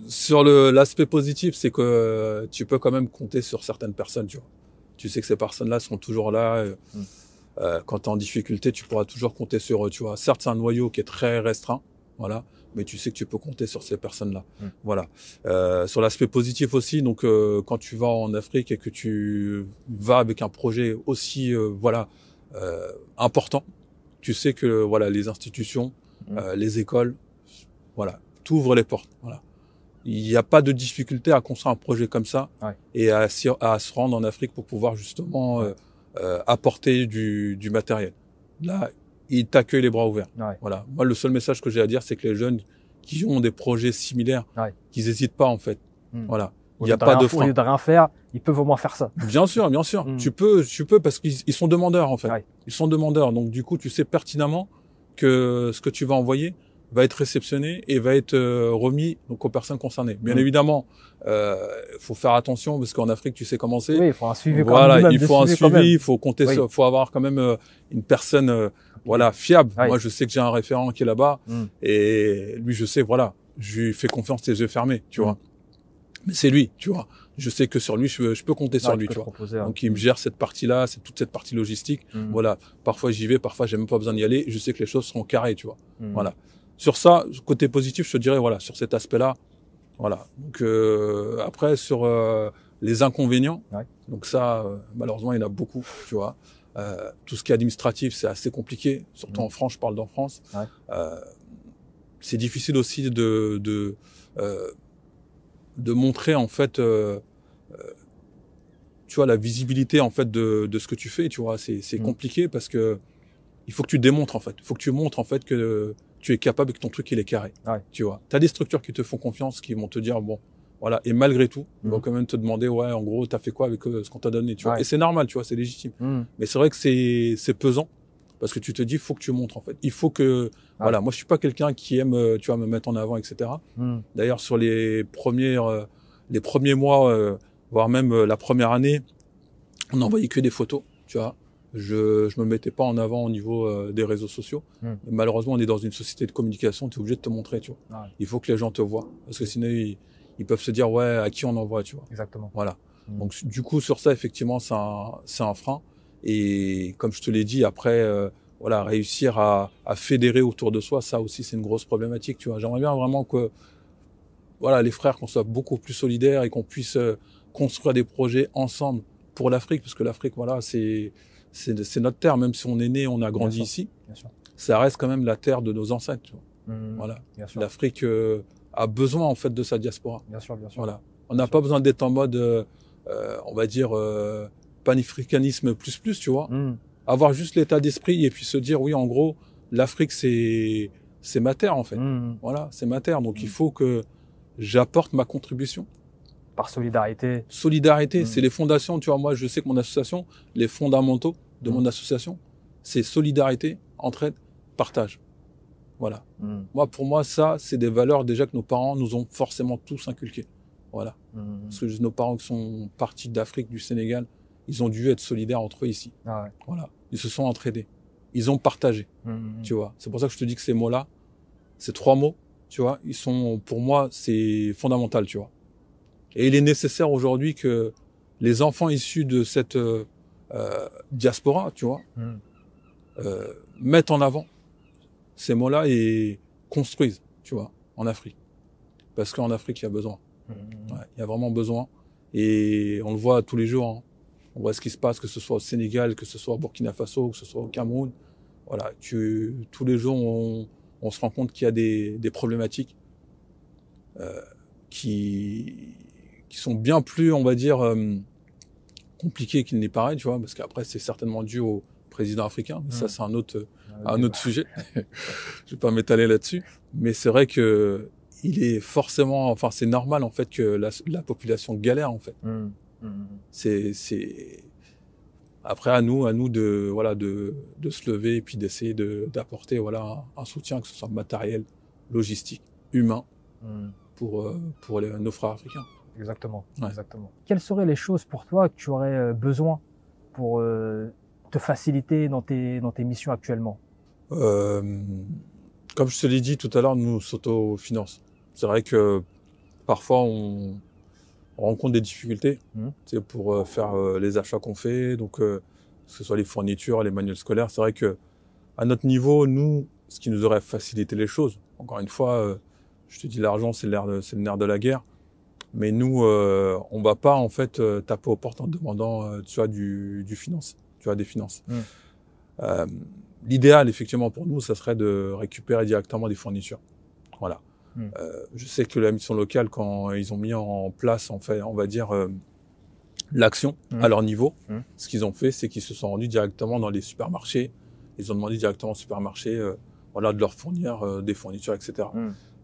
Sur l'aspect positif, c'est que tu peux quand même compter sur certaines personnes, tu vois. Tu sais que ces personnes-là sont toujours là. Quand tu es en difficulté, tu pourras toujours compter sur eux, tu vois. Certes, c'est un noyau qui est très restreint, mais tu sais que tu peux compter sur ces personnes-là. Voilà. Sur l'aspect positif aussi, donc quand tu vas en Afrique et que tu vas avec un projet aussi important, tu sais que les institutions, les écoles, t'ouvrent les portes. Voilà. Il n'y a pas de difficulté à construire un projet comme ça et à se rendre en Afrique pour pouvoir justement apporter du matériel. Là, ils t'accueillent les bras ouverts. Voilà. Moi, le seul message que j'ai à dire, c'est que les jeunes qui ont des projets similaires, qu'ils n'hésitent pas en fait. Voilà. Il n'y a pas de frein. Au lieu de rien faire, ils peuvent au moins faire ça. Bien sûr, bien sûr. Tu peux parce qu'ils sont demandeurs, en fait. Ouais. Ils sont demandeurs. Donc, du coup, tu sais pertinemment que ce que tu vas envoyer va être réceptionné et va être remis donc aux personnes concernées. Bien évidemment, faut faire attention parce qu'en Afrique, tu sais comment c'est. Oui, il faut un suivi. Voilà, il faut un suivi, il faut compter, faut avoir quand même une personne, voilà, fiable. Oui. Moi, je sais que j'ai un référent qui est là-bas et lui, je sais, voilà, je lui fais confiance les yeux fermés, tu vois. Mais c'est lui, tu vois. Je sais que sur lui, je peux compter sur lui, tu vois. Donc, il me gère cette partie-là, c'est toute cette partie logistique. Voilà. Parfois, j'y vais, parfois, j'ai même pas besoin d'y aller. Je sais que les choses seront carrées, tu vois. Voilà. Sur ça, côté positif, je te dirais, voilà, sur cet aspect-là, voilà. Donc, après, sur les inconvénients, donc ça, malheureusement, il y en a beaucoup, tu vois. Tout ce qui est administratif, c'est assez compliqué, surtout en France, je parle d'en France. C'est difficile aussi de montrer, en fait, tu vois, la visibilité, en fait, de ce que tu fais, tu vois. C'est compliqué parce que il faut que tu démontres, en fait. Il faut que tu montres, en fait, que tu es capable et que ton truc, il est carré. Tu vois. T'as des structures qui te font confiance, qui vont te dire, bon, voilà. Et malgré tout, ils vont quand même te demander, ouais, en gros, t'as fait quoi avec ce qu'on t'a donné, tu vois. Et c'est normal, tu vois, c'est légitime. Mais c'est vrai que c'est pesant parce que tu te dis, il faut que tu montres, en fait. Il faut que, voilà. Moi, je suis pas quelqu'un qui aime, tu vois, me mettre en avant, etc. D'ailleurs, sur les premiers mois, voire même la première année, on n'envoyait que des photos, tu vois. Je me mettais pas en avant au niveau des réseaux sociaux. Mais malheureusement, on est dans une société de communication, tu es obligé de te montrer, tu vois. Il faut que les gens te voient. Parce que sinon, ils peuvent se dire, ouais, à qui on envoie, tu vois. Exactement. Voilà. Donc, du coup, sur ça, effectivement, c'est un frein. Et comme je te l'ai dit, après, voilà, réussir à fédérer autour de soi, ça aussi, c'est une grosse problématique, tu vois. J'aimerais bien vraiment que, voilà, les frères, qu'on soit beaucoup plus solidaires et qu'on puisse construire des projets ensemble pour l'Afrique, parce que l'Afrique, voilà, c'est notre terre, même si on est né, on a grandi ici. Ça reste quand même la terre de nos ancêtres, tu vois. Voilà. L'Afrique a besoin, en fait, de sa diaspora. Bien sûr, bien sûr. Voilà. On n'a pas besoin d'être en mode, on va dire, panafricanisme plus, tu vois. Avoir juste l'état d'esprit et puis se dire, oui, en gros, l'Afrique, c'est ma terre, en fait. Voilà, c'est ma terre. Donc, il faut que j'apporte ma contribution. Par solidarité. Solidarité, c'est les fondations, tu vois. Moi, je sais que mon association, les fondamentaux de mon association, c'est solidarité, entraide, partage. Voilà. Moi, pour moi, ça, c'est des valeurs déjà que nos parents nous ont forcément tous inculquées. Voilà. Parce que nos parents qui sont partis d'Afrique, du Sénégal, ils ont dû être solidaires entre eux ici. Voilà. Ils se sont entraidés. Ils ont partagé. Tu vois. C'est pour ça que je te dis que ces mots-là, ces trois mots, tu vois, ils sont, pour moi, c'est fondamental, tu vois. Et il est nécessaire aujourd'hui que les enfants issus de cette diaspora, tu vois, mettent en avant ces mots-là et construisent, tu vois, en Afrique. Parce qu'en Afrique, il y a besoin. Il y a vraiment besoin. Et on le voit tous les jours. Hein. On voit ce qui se passe, que ce soit au Sénégal, que ce soit au Burkina Faso, que ce soit au Cameroun. Voilà, tous les jours, on se rend compte qu'il y a des problématiques qui sont bien plus, on va dire, compliquées qu'il n'est pareil, tu vois, parce qu'après, c'est certainement dû au président africain. Ça, c'est un autre sujet. Je vais pas m'étaler là-dessus. Mais c'est vrai que il est forcément, enfin, c'est normal, en fait, que la population galère, en fait. C'est après à nous de voilà de se lever et puis d'essayer d'apporter voilà un soutien, que ce soit matériel, logistique, humain pour nos frères africains. Exactement. Quelles seraient les choses pour toi que tu aurais besoin pour te faciliter dans tes missions actuellement? Comme je te l'ai dit tout à l'heure, nous s'autofinance. C'est vrai que parfois on rencontre des difficultés pour faire les achats qu'on fait, donc que ce soit les fournitures, les manuels scolaires. C'est vrai que à notre niveau, nous, ce qui nous aurait facilité les choses, encore une fois, je te dis l'argent, c'est le nerf de la guerre, mais nous, on va pas en fait taper aux portes en demandant tu vois du finance, tu vois des finances. L'idéal, effectivement, pour nous, ça serait de récupérer directement des fournitures. Voilà. Je sais que la mission locale, quand ils ont mis en place, en fait, on va dire, l'action à leur niveau, ce qu'ils ont fait, c'est qu'ils se sont rendus directement dans les supermarchés. Ils ont demandé directement aux supermarchés voilà, de leur fournir des fournitures, etc.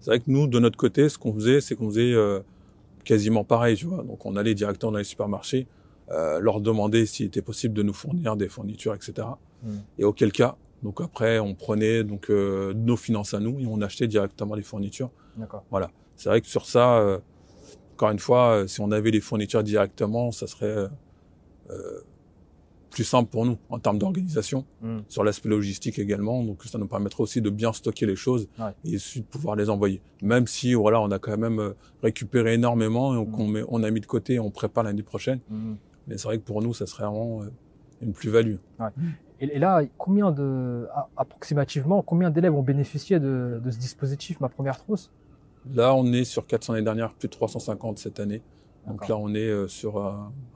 C'est vrai que nous, de notre côté, ce qu'on faisait, c'est qu'on faisait quasiment pareil, tu vois. Donc on allait directement dans les supermarchés, leur demander s'il était possible de nous fournir des fournitures, etc. Et auquel cas, donc après on prenait donc nos finances à nous et on achetait directement les fournitures. D'accord. Voilà. C'est vrai que sur ça, encore une fois, si on avait les fournitures directement, ça serait plus simple pour nous en termes d'organisation, sur l'aspect logistique également. Donc ça nous permettrait aussi de bien stocker les choses et de pouvoir les envoyer. Même si voilà, on a quand même récupéré énormément et on a mis de côté et on prépare l'année prochaine. Mais c'est vrai que pour nous, ça serait vraiment une plus-value. Ouais. Et là, approximativement, combien d'élèves ont bénéficié de ce dispositif, Ma Première Trousse? Là, on est sur 400 l'année dernière, plus de 350 cette année. Donc là, on est sur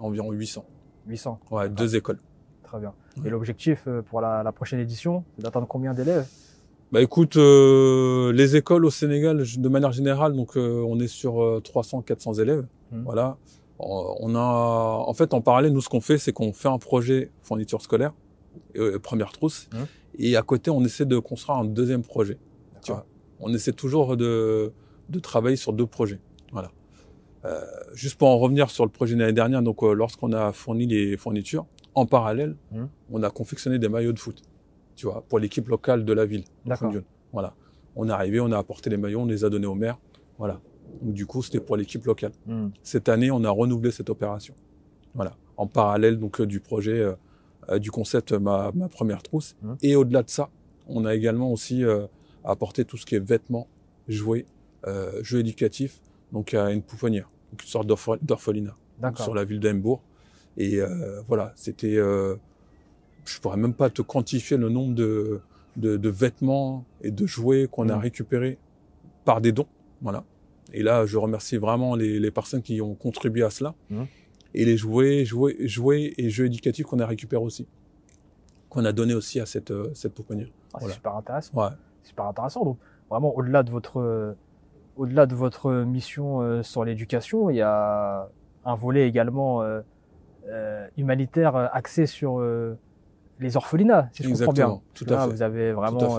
environ 800. 800. Ouais, 2 écoles. Très bien. Et l'objectif pour la prochaine édition, c'est d'atteindre combien d'élèves? Bah écoute, les écoles au Sénégal, de manière générale, donc on est sur 300-400 élèves. Voilà. En fait, en parallèle, nous, ce qu'on fait, c'est qu'on fait un projet fourniture scolaire, première trousse, et à côté, on essaie de construire un deuxième projet. Tu vois, on essaie toujours de travailler sur 2 projets. Voilà. Juste pour en revenir sur le projet de l'année dernière, donc lorsqu'on a fourni les fournitures, en parallèle, on a confectionné des maillots de foot, tu vois, pour l'équipe locale de la ville. Voilà. On est arrivé, on a apporté les maillots, on les a donnés au maire. Voilà. Donc du coup, c'était pour l'équipe locale. Cette année, on a renouvelé cette opération. Voilà. En parallèle donc du projet, du concept Ma Première Trousse. Et au-delà de ça, on a également aussi apporté tout ce qui est vêtements, jouets, jeux éducatifs, donc à une pouponnière, donc une sorte d'orphelinat sur la ville d'Aimbourg. Et voilà, c'était, je pourrais même pas te quantifier le nombre de vêtements et de jouets qu'on a récupérés par des dons. Voilà. Et là, je remercie vraiment les personnes qui ont contribué à cela. Et les jouets et jeux éducatifs qu'on a récupérés aussi, qu'on a donné aussi à cette pouponnière. C'est super intéressant. Ouais. Super intéressant. Donc vraiment, au-delà de votre mission sur l'éducation, il y a un volet également humanitaire axé sur les orphelinats, si je comprends bien. Tout à fait. Vous avez vraiment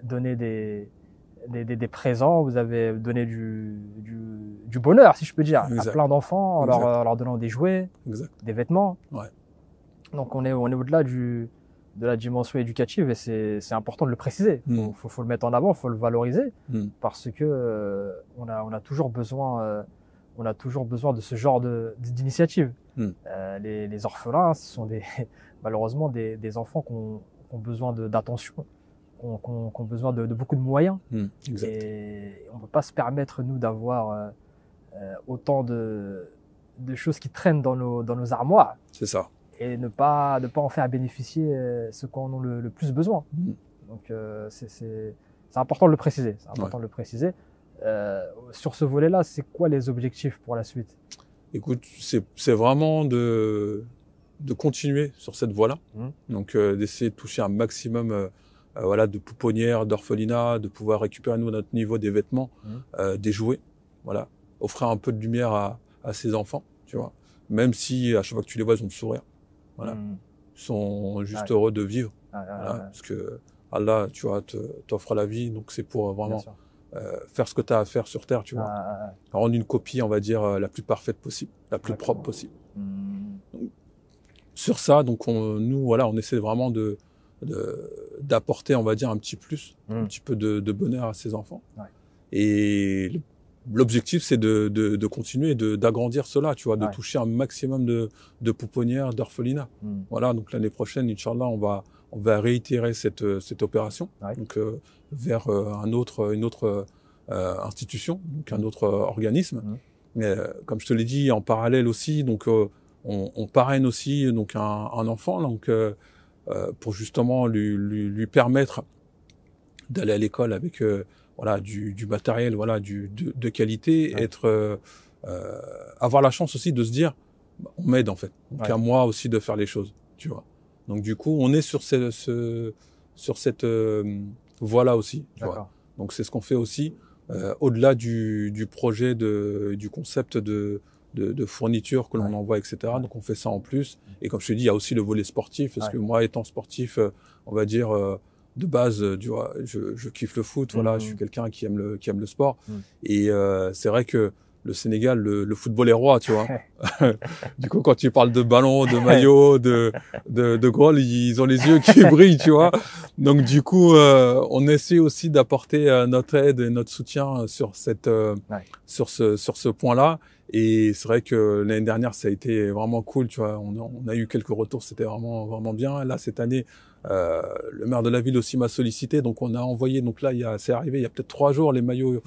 donné des présents, vous avez donné du bonheur, si je peux dire, à plein d'enfants en leur donnant des jouets, des vêtements. Ouais. Donc on est au-delà de la dimension éducative et c'est important de le préciser. Faut le mettre en avant, faut le valoriser parce que on a toujours besoin de ce genre d'initiative. Les orphelins, ce sont malheureusement des enfants qui ont besoin d'attention, qui ont besoin de beaucoup de moyens. Et on ne peut pas se permettre, nous, d'avoir autant de choses qui traînent dans nos armoires. C'est ça. Et ne pas en faire bénéficier ceux qui en ont le plus besoin. Donc c'est important de le préciser. C'est important de le préciser. Sur ce volet-là, c'est quoi les objectifs pour la suite? Écoute, c'est vraiment de continuer sur cette voie-là. Donc d'essayer de toucher un maximum voilà, de pouponnières, d'orphelinats, de pouvoir récupérer nous à notre niveau des vêtements, des jouets, voilà, offrir un peu de lumière à ces enfants, tu vois. Même si à chaque fois que tu les vois, ils ont le sourire. Voilà. Ils sont juste heureux de vivre. Voilà, parce que Allah, tu vois, t'offre la vie, donc c'est pour vraiment faire ce que tu as à faire sur Terre, tu vois. Rendre une copie, on va dire, la plus parfaite possible, la plus propre possible. Donc, sur ça, donc nous, voilà, on essaie vraiment d'apporter, on va dire, un petit plus, un petit peu de bonheur à ces enfants. Et l'objectif, c'est de continuer d'agrandir cela, tu vois, de toucher un maximum de pouponnières, d'orphelinats. Voilà, donc l'année prochaine, Inch'Allah, on va réitérer cette opération, donc vers une autre institution, donc un autre organisme. Mais comme je te l'ai dit, en parallèle aussi, donc on parraine aussi donc un enfant, donc pour justement lui permettre d'aller à l'école avec voilà du matériel, voilà de qualité, avoir la chance aussi de se dire on m'aide en fait, donc à moi aussi de faire les choses, tu vois. Donc du coup on est sur cette voie-là aussi, tu vois. Donc c'est ce qu'on fait aussi au-delà du projet du concept de fournitures que l'on envoie, etc. Donc on fait ça en plus. Et comme je te dis, il y a aussi le volet sportif, parce que moi étant sportif, on va dire de base, tu vois, je kiffe le foot, voilà, je suis quelqu'un qui aime le sport. Et c'est vrai que le Sénégal, le football est roi, tu vois. Du coup, quand tu parles de ballon, de maillot, de goal, ils ont les yeux qui brillent, tu vois. Donc, du coup, on essaie aussi d'apporter notre aide et notre soutien sur sur ce point-là. Et c'est vrai que l'année dernière, ça a été vraiment cool, tu vois. On a eu quelques retours, c'était vraiment bien. Là, cette année, le maire de la ville aussi m'a sollicité, donc on a envoyé. Donc là, c'est arrivé il y a peut-être 3 jours les maillots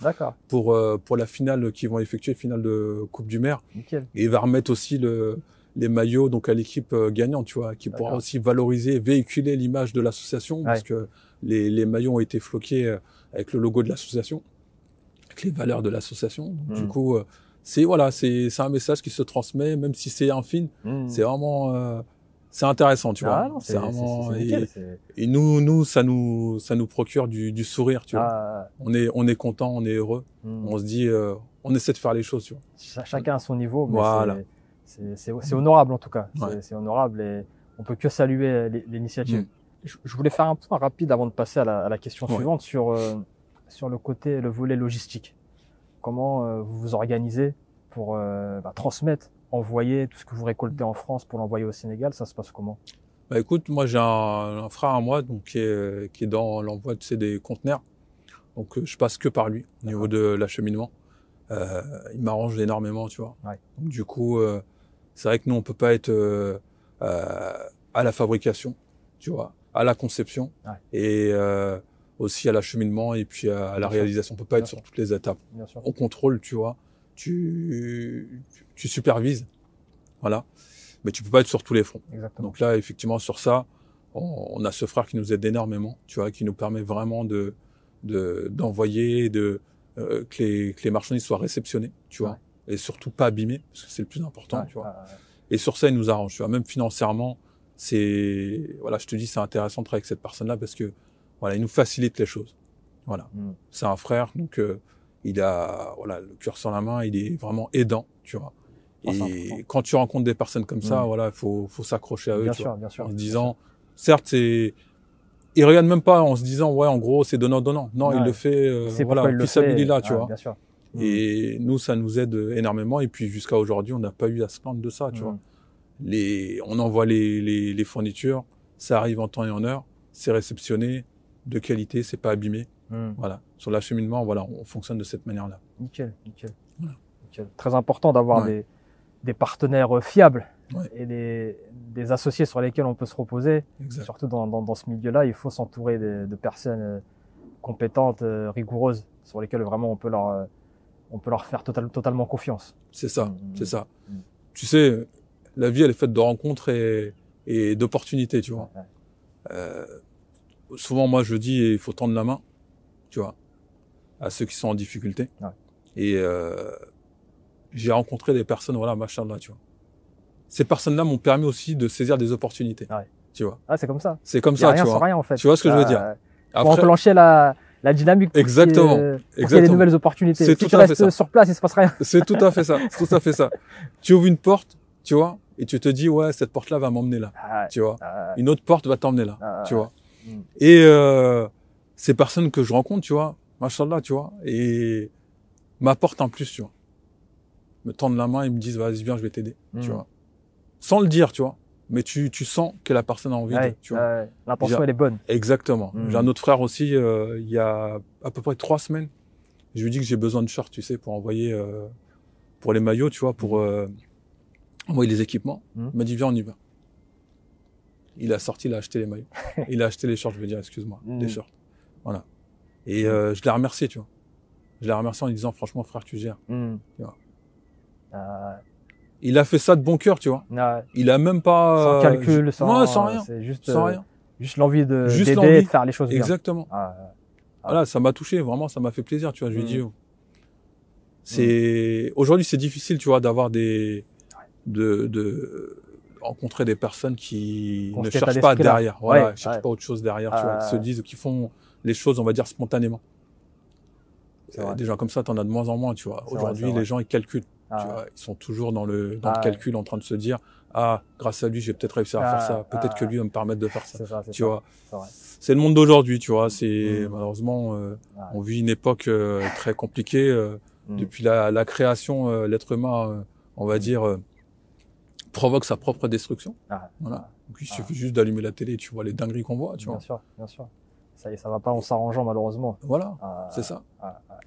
pour la finale qu'ils vont effectuer, finale de Coupe du Maire. Nickel. Et il va remettre aussi les maillots donc à l'équipe gagnante, tu vois, qui pourra aussi valoriser, véhiculer l'image de l'association, parce que les maillots ont été floqués avec le logo de l'association, avec les valeurs de l'association. Du coup, c'est un message qui se transmet, même si c'est infime, c'est vraiment c'est intéressant, tu vois. C'est vraiment nickel, et nous ça nous procure du sourire, tu vois. On est content, on est heureux. On se dit on essaie de faire les choses, tu vois. Chacun à son niveau, mais c'est honorable en tout cas. C'est honorable et on peut que saluer l'initiative. Je voulais faire un point rapide avant de passer à la question suivante sur le volet logistique. Comment vous vous organisez pour transmettre, envoyer tout ce que vous récoltez en France pour l'envoyer au Sénégal? Ça se passe comment? Bah écoute, moi j'ai un frère à moi donc qui est dans l'envoi des conteneurs. Donc je passe que par lui au niveau de l'acheminement. Il m'arrange énormément, tu vois. Donc du coup, c'est vrai que nous on peut pas être à la fabrication, tu vois, à la conception et aussi à l'acheminement et puis à la réalisation. On peut pas être sur toutes les étapes. On contrôle, tu vois. Tu supervises, voilà, mais tu peux pas être sur tous les fronts. Exactement. Donc là, effectivement, sur ça, on a ce frère qui nous aide énormément, tu vois, qui nous permet vraiment d'envoyer, que les marchandises soient réceptionnées, tu vois, et surtout pas abîmées, parce que c'est le plus important, tu vois. Et sur ça, il nous arrange, tu vois, même financièrement, je te dis, c'est intéressant de travailler avec cette personne-là parce que, voilà, il nous facilite les choses. Voilà. C'est un frère, donc il a le cœur sur la main, il est vraiment aidant, tu vois. Et quand tu rencontres des personnes comme ça, il faut s'accrocher à eux, bien sûr, en se disant, certes, il regarde même pas en se disant, en gros, c'est donnant. Non, il le fait, puis sabilillah, tu vois. Bien sûr. Et nous, ça nous aide énormément. Et puis, jusqu'à aujourd'hui, on n'a pas eu à se plaindre de ça, tu vois. On envoie les fournitures, ça arrive en temps et en heure, c'est réceptionné, de qualité, c'est pas abîmé. Voilà. Sur l'acheminement, on fonctionne de cette manière-là. Nickel. Nickel. Très important d'avoir des partenaires fiables et des associés sur lesquels on peut se reposer. Exact. Surtout dans ce milieu-là, il faut s'entourer de personnes compétentes, rigoureuses, sur lesquelles vraiment on peut leur faire totalement confiance. C'est ça, c'est ça. Tu sais, la vie, elle est faite de rencontres et d'opportunités, tu vois. Souvent, moi, je dis, il faut tendre la main, tu vois, à ceux qui sont en difficulté. Et j'ai rencontré des personnes, machallah, tu vois. Ces personnes-là m'ont permis aussi de saisir des opportunités, tu vois. C'est comme ça. C'est comme ça, tu vois. Rien, en fait. Tu vois ce que je veux dire? Faut enclencher la dynamique pour exactement. Qu'il y ait des nouvelles opportunités. Si tu restes sur place, il se passe rien. C'est tout à fait ça. C'est tout à fait ça. Tu ouvres une porte, tu vois, et tu te dis, cette porte-là va m'emmener là, tu vois. Une autre porte va t'emmener là, tu vois. Et ces personnes que je rencontre, tu vois, machallah, tu vois, et m'apportent un plus, tu vois. Me tendent la main et me disent, vas-y, viens, je vais t'aider, tu vois. Sans le dire, tu vois. Mais tu sens que la personne a envie de, tu vois. L'intention, elle est bonne. Exactement. J'ai un autre frère aussi, il y a à peu près 3 semaines. Je lui dis que j'ai besoin de shorts, tu sais, pour envoyer, pour les maillots, tu vois, pour envoyer les équipements. Il m'a dit, viens, on y va. Il a acheté les maillots. Il a acheté les shorts, je veux dire, excuse-moi, les shorts. Voilà. Et je l'ai remercié, tu vois. Je l'ai remercié en lui disant, franchement, frère, tu gères. Tu vois. Il a fait ça de bon cœur, tu vois. Il a même pas... Sans calcul, sans rien. C'est juste, sans rien. Juste l'envie d'aider et de faire les choses bien. Exactement. Voilà, ça m'a touché, vraiment, ça m'a fait plaisir, tu vois. Je lui ai dit, aujourd'hui, c'est difficile, tu vois, d'avoir rencontrer des personnes qui ne cherchent pas derrière. Voilà, cherchent pas autre chose derrière, tu vois. Qui se disent, qui font les choses, on va dire, spontanément. Des gens comme ça, t'en as de moins en moins, tu vois. Aujourd'hui, les gens, ils calculent. Tu vois, ils sont toujours dans le calcul, en train de se dire, grâce à lui, j'ai peut-être réussi à faire ça. Peut-être que lui va me permettre de faire ça. Tu vois. C'est le monde d'aujourd'hui, tu vois. Malheureusement, on vit une époque très compliquée. Depuis la création, l'être humain, on va dire, provoque sa propre destruction. Voilà. Donc, il suffit juste d'allumer la télé, tu vois les dingueries qu'on voit, tu vois. Bien sûr. Ça va pas en s'arrangeant, malheureusement. Voilà, c'est ça.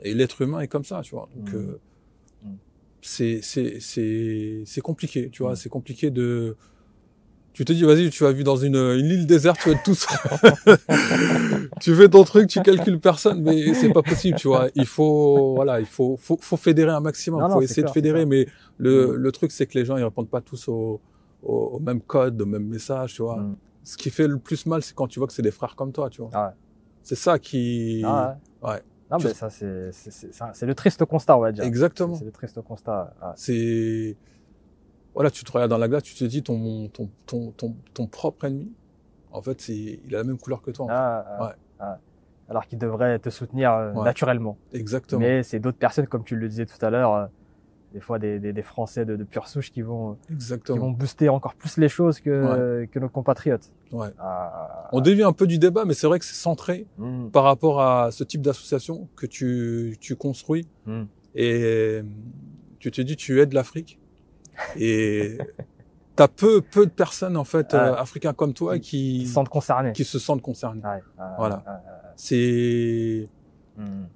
Et l'être humain est comme ça, tu vois. Donc, c'est compliqué, tu vois. C'est compliqué de... Tu te dis, vas-y, tu vas vivre dans une île déserte, tu vas être tout seul. Tu fais ton truc, tu calcules personne, mais c'est pas possible, tu vois. Il faut fédérer un maximum. Il faut essayer de fédérer, mais le truc, c'est que les gens, ils répondent pas tous au même code, au même message, tu vois. Ce qui fait le plus mal, c'est quand tu vois que c'est des frères comme toi, tu vois. C'est ça qui... Non, mais ça, c'est le triste constat, on va dire. Exactement. C'est le triste constat. C'est... Voilà, tu te regardes dans la glace, tu te dis ton propre ennemi, en fait, il a la même couleur que toi. En fait. Alors qu'il devrait te soutenir naturellement. Exactement. Mais c'est d'autres personnes, comme tu le disais tout à l'heure, des fois des Français de pure souche qui vont booster encore plus les choses que nos compatriotes. On dévie un peu du débat, mais c'est vrai que c'est centré par rapport à ce type d'association que tu construis. Et tu te dis, tu aides l'Afrique. Et t'as peu de personnes en fait africains comme toi qui se sentent concernés. Voilà. C'est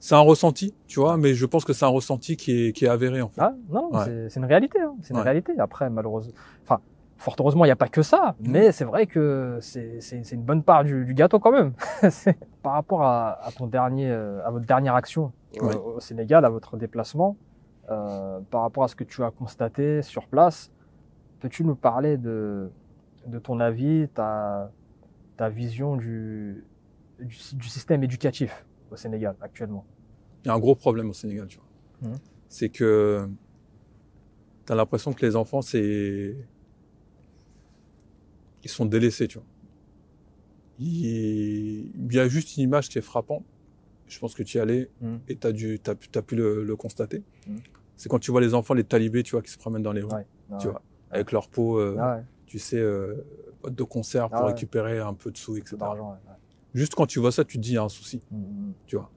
un ressenti, tu vois, mais je pense que c'est un ressenti qui est avéré en fait. Non, c'est une réalité. Hein. C'est une réalité. Après, malheureusement, fort heureusement, il n'y a pas que ça, mais c'est vrai que c'est une bonne part du gâteau quand même. Par rapport à votre dernière action au Sénégal, à votre déplacement. Par rapport à ce que tu as constaté sur place, peux-tu nous parler de ton avis, ta vision du système éducatif au Sénégal actuellement? Il y a un gros problème au Sénégal, tu vois. C'est que tu as l'impression que les enfants, ils sont délaissés, tu vois. Il y a juste une image qui est frappante. Je pense que tu y allais et t'as pu le constater. C'est quand tu vois les enfants, les talibés, tu vois, qui se promènent dans les rues, tu vois, avec leur peau, tu sais, boîte de conserve pour récupérer un peu de sous, etc. Juste quand tu vois ça, tu te dis, il y a un souci, tu vois.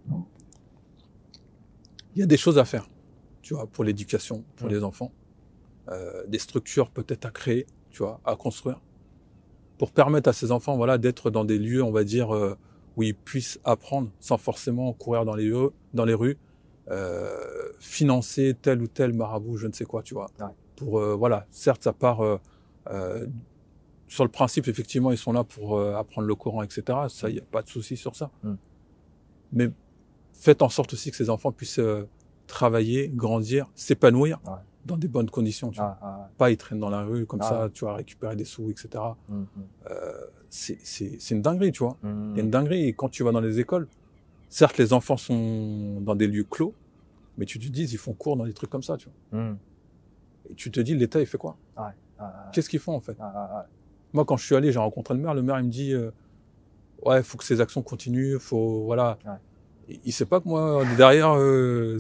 Il y a des choses à faire, tu vois, pour l'éducation, pour les enfants. Des structures peut-être à créer, tu vois, à construire, pour permettre à ces enfants, voilà, d'être dans des lieux, on va dire, où ils puissent apprendre sans forcément courir dans les rues, financer tel ou tel marabout, je ne sais quoi, tu vois. Pour voilà, certes, ça part sur le principe, effectivement, ils sont là pour apprendre le Coran, etc. Ça, il n'y a pas de souci sur ça. Mais faites en sorte aussi que ces enfants puissent travailler, grandir, s'épanouir dans des bonnes conditions, tu vois. Pas ils traînent dans la rue comme ça, tu vois, récupérer des sous, etc. C'est une dinguerie, tu vois. Il y a une dinguerie. Et quand tu vas dans les écoles, certes, les enfants sont dans des lieux clos, mais tu te dis, ils font cours dans des trucs comme ça, tu vois. Et tu te dis, l'État, il fait quoi? Qu'est-ce qu'ils font, en fait? Moi, quand je suis allé, j'ai rencontré le maire. Le maire, il me dit, ouais, il faut que ces actions continuent, voilà. Il sait pas que moi, derrière, je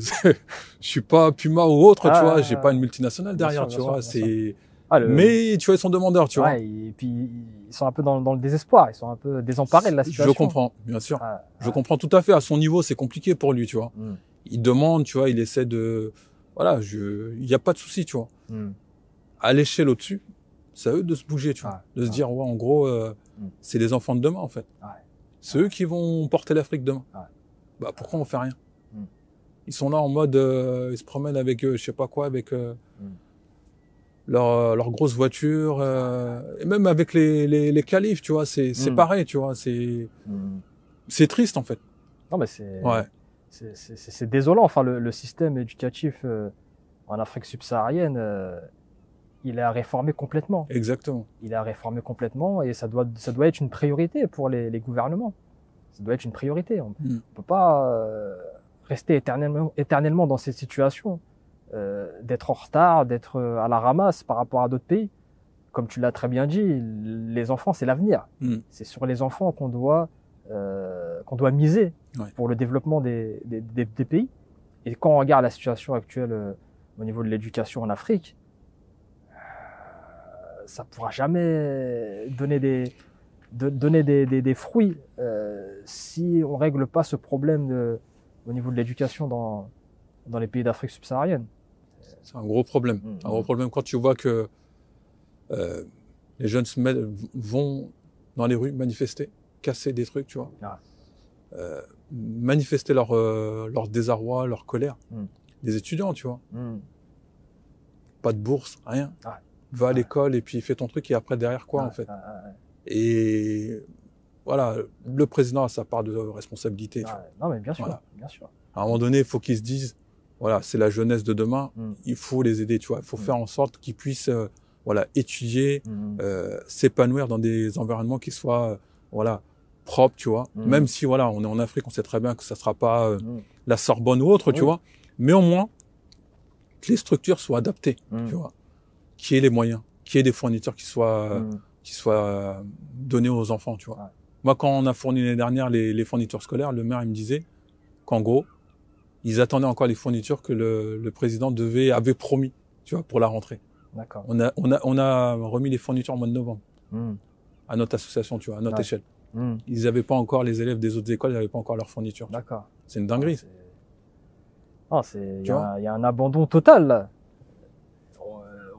suis pas Puma ou autre, tu vois, j'ai pas une multinationale derrière, tu vois, mais, tu vois, ils sont demandeurs, tu vois. Et puis, ils sont un peu dans le désespoir, ils sont un peu désemparés de la situation. Je comprends, bien sûr. Je comprends tout à fait. À son niveau, c'est compliqué pour lui, tu vois. Il demande, tu vois, il essaie de... Voilà, il y a pas de souci, tu vois. À l'échelle au-dessus, c'est à eux de se bouger, tu vois. De se dire, ouais, en gros, c'est les enfants de demain, en fait. C'est eux qui vont porter l'Afrique demain. Bah, pourquoi on fait rien? Ils sont là en mode, ils se promènent avec, je sais pas quoi, avec leur grosse voiture, et même avec les califs, tu vois, c'est pareil, tu vois, c'est triste, en fait. Non, mais c'est désolant. Enfin, le système éducatif en Afrique subsaharienne, il est à réformer complètement. Exactement. Il est à réformer complètement et ça doit être une priorité pour les gouvernements. Ça doit être une priorité. On peut pas rester éternellement dans cette situation, d'être en retard, d'être à la ramasse par rapport à d'autres pays. Comme tu l'as très bien dit, les enfants, c'est l'avenir. C'est sur les enfants qu'on doit miser pour le développement des pays. Et quand on regarde la situation actuelle au niveau de l'éducation en Afrique, ça pourra jamais donner des fruits si on règle pas ce problème au niveau de l'éducation dans les pays d'Afrique subsaharienne. C'est un gros problème. Un gros problème quand tu vois que les jeunes vont dans les rues manifester, casser des trucs, tu vois. Manifester leur désarroi, leur colère. Des étudiants, tu vois. Pas de bourse, rien. Va à l'école et puis fais ton truc et après derrière quoi en fait. Et voilà, le président a sa part de responsabilité. Tu vois. Non mais bien sûr, voilà. bien sûr. À un moment donné, il faut qu'ils se disent, voilà, c'est la jeunesse de demain, il faut les aider, tu vois. Il faut faire en sorte qu'ils puissent voilà, étudier, s'épanouir dans des environnements qui soient voilà, propres, tu vois. Même si voilà, on est en Afrique, on sait très bien que ça sera pas la Sorbonne ou autre, tu vois. Mais au moins, que les structures soient adaptées, tu vois. Qu'il y ait les moyens, qu'il y ait des fournitures qui soient données aux enfants, tu vois. Moi, quand on a fourni l'année dernière les fournitures scolaires, le maire il me disait qu'en gros, ils attendaient encore les fournitures que le président avait promis, tu vois, pour la rentrée. D'accord. On a remis les fournitures en mois de novembre à notre association, tu vois, à notre échelle. Ils n'avaient pas encore, les élèves des autres écoles, ils n'avaient pas encore leurs fournitures. D'accord. C'est une dinguerie. Il y a un abandon total là.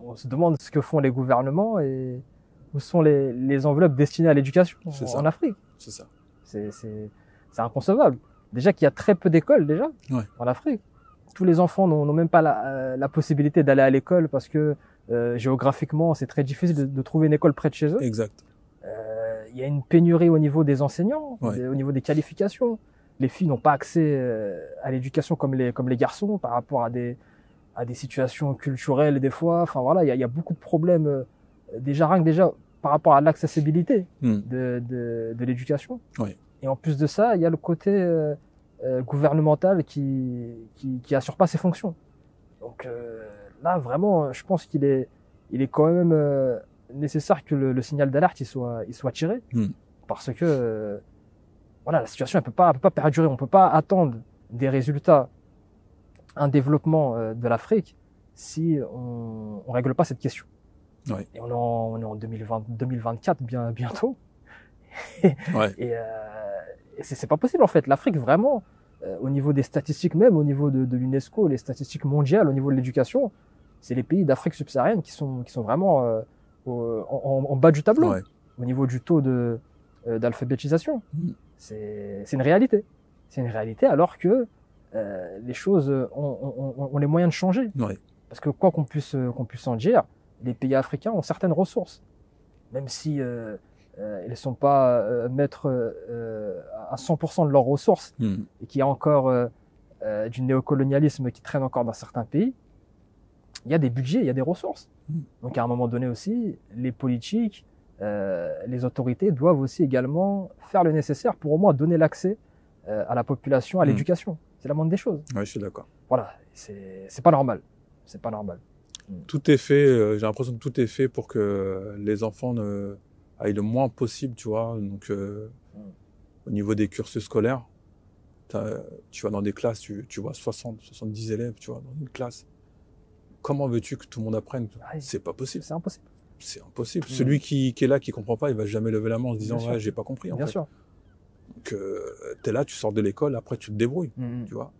On se demande ce que font les gouvernements et où sont les enveloppes destinées à l'éducation en Afrique. C'est ça. C'est inconcevable. Déjà qu'il y a très peu d'écoles déjà en Afrique. Tous les enfants n'ont même pas la possibilité d'aller à l'école parce que géographiquement c'est très difficile de trouver une école près de chez eux. Exact. Il y a une pénurie au niveau des enseignants, au niveau des qualifications. Les filles n'ont pas accès à l'éducation comme les garçons par rapport à des situations culturelles des fois. Enfin voilà, il y a beaucoup de problèmes déjà par rapport à l'accessibilité de l'éducation. Et en plus de ça, il y a le côté gouvernemental qui assure pas ses fonctions. Donc là vraiment, je pense qu'il est quand même nécessaire que le signal d'alerte il soit tiré parce que voilà, la situation elle peut pas perdurer. On peut pas attendre des résultats, un développement de l'Afrique si on règle pas cette question. Et on est en 2024 bientôt. Et c'est pas possible en fait. L'Afrique vraiment, au niveau des statistiques même, au niveau de l'UNESCO, les statistiques mondiales, au niveau de l'éducation, c'est les pays d'Afrique subsaharienne qui sont vraiment en bas du tableau au niveau du taux d'alphabétisation. C'est une réalité. C'est une réalité alors que les choses ont les moyens de changer. Parce que quoi qu'on puisse en dire, les pays africains ont certaines ressources. Même si ils ne sont pas maîtres à 100% de leurs ressources et qu'il y a encore du néocolonialisme qui traîne encore dans certains pays, il y a des budgets, il y a des ressources. Donc à un moment donné aussi, les politiques, les autorités doivent aussi également faire le nécessaire pour au moins donner l'accès à la population, à l'éducation. C'est la moindre des choses. Oui, je suis d'accord. Voilà, c'est pas normal. C'est pas normal. Tout est fait, j'ai l'impression que tout est fait pour que les enfants aillent le moins possible, tu vois. Donc, au niveau des cursus scolaires, tu vas dans des classes, tu vois 60, 70 élèves, tu vois, dans une classe. Comment veux-tu que tout le monde apprenne? C'est pas possible. C'est impossible. C'est impossible. Celui qui est là, qui comprend pas, il va jamais lever la main en se disant ouais, j'ai pas compris. En fait. Sûr. Donc t'es là, tu sors de l'école, après tu te débrouilles, tu vois.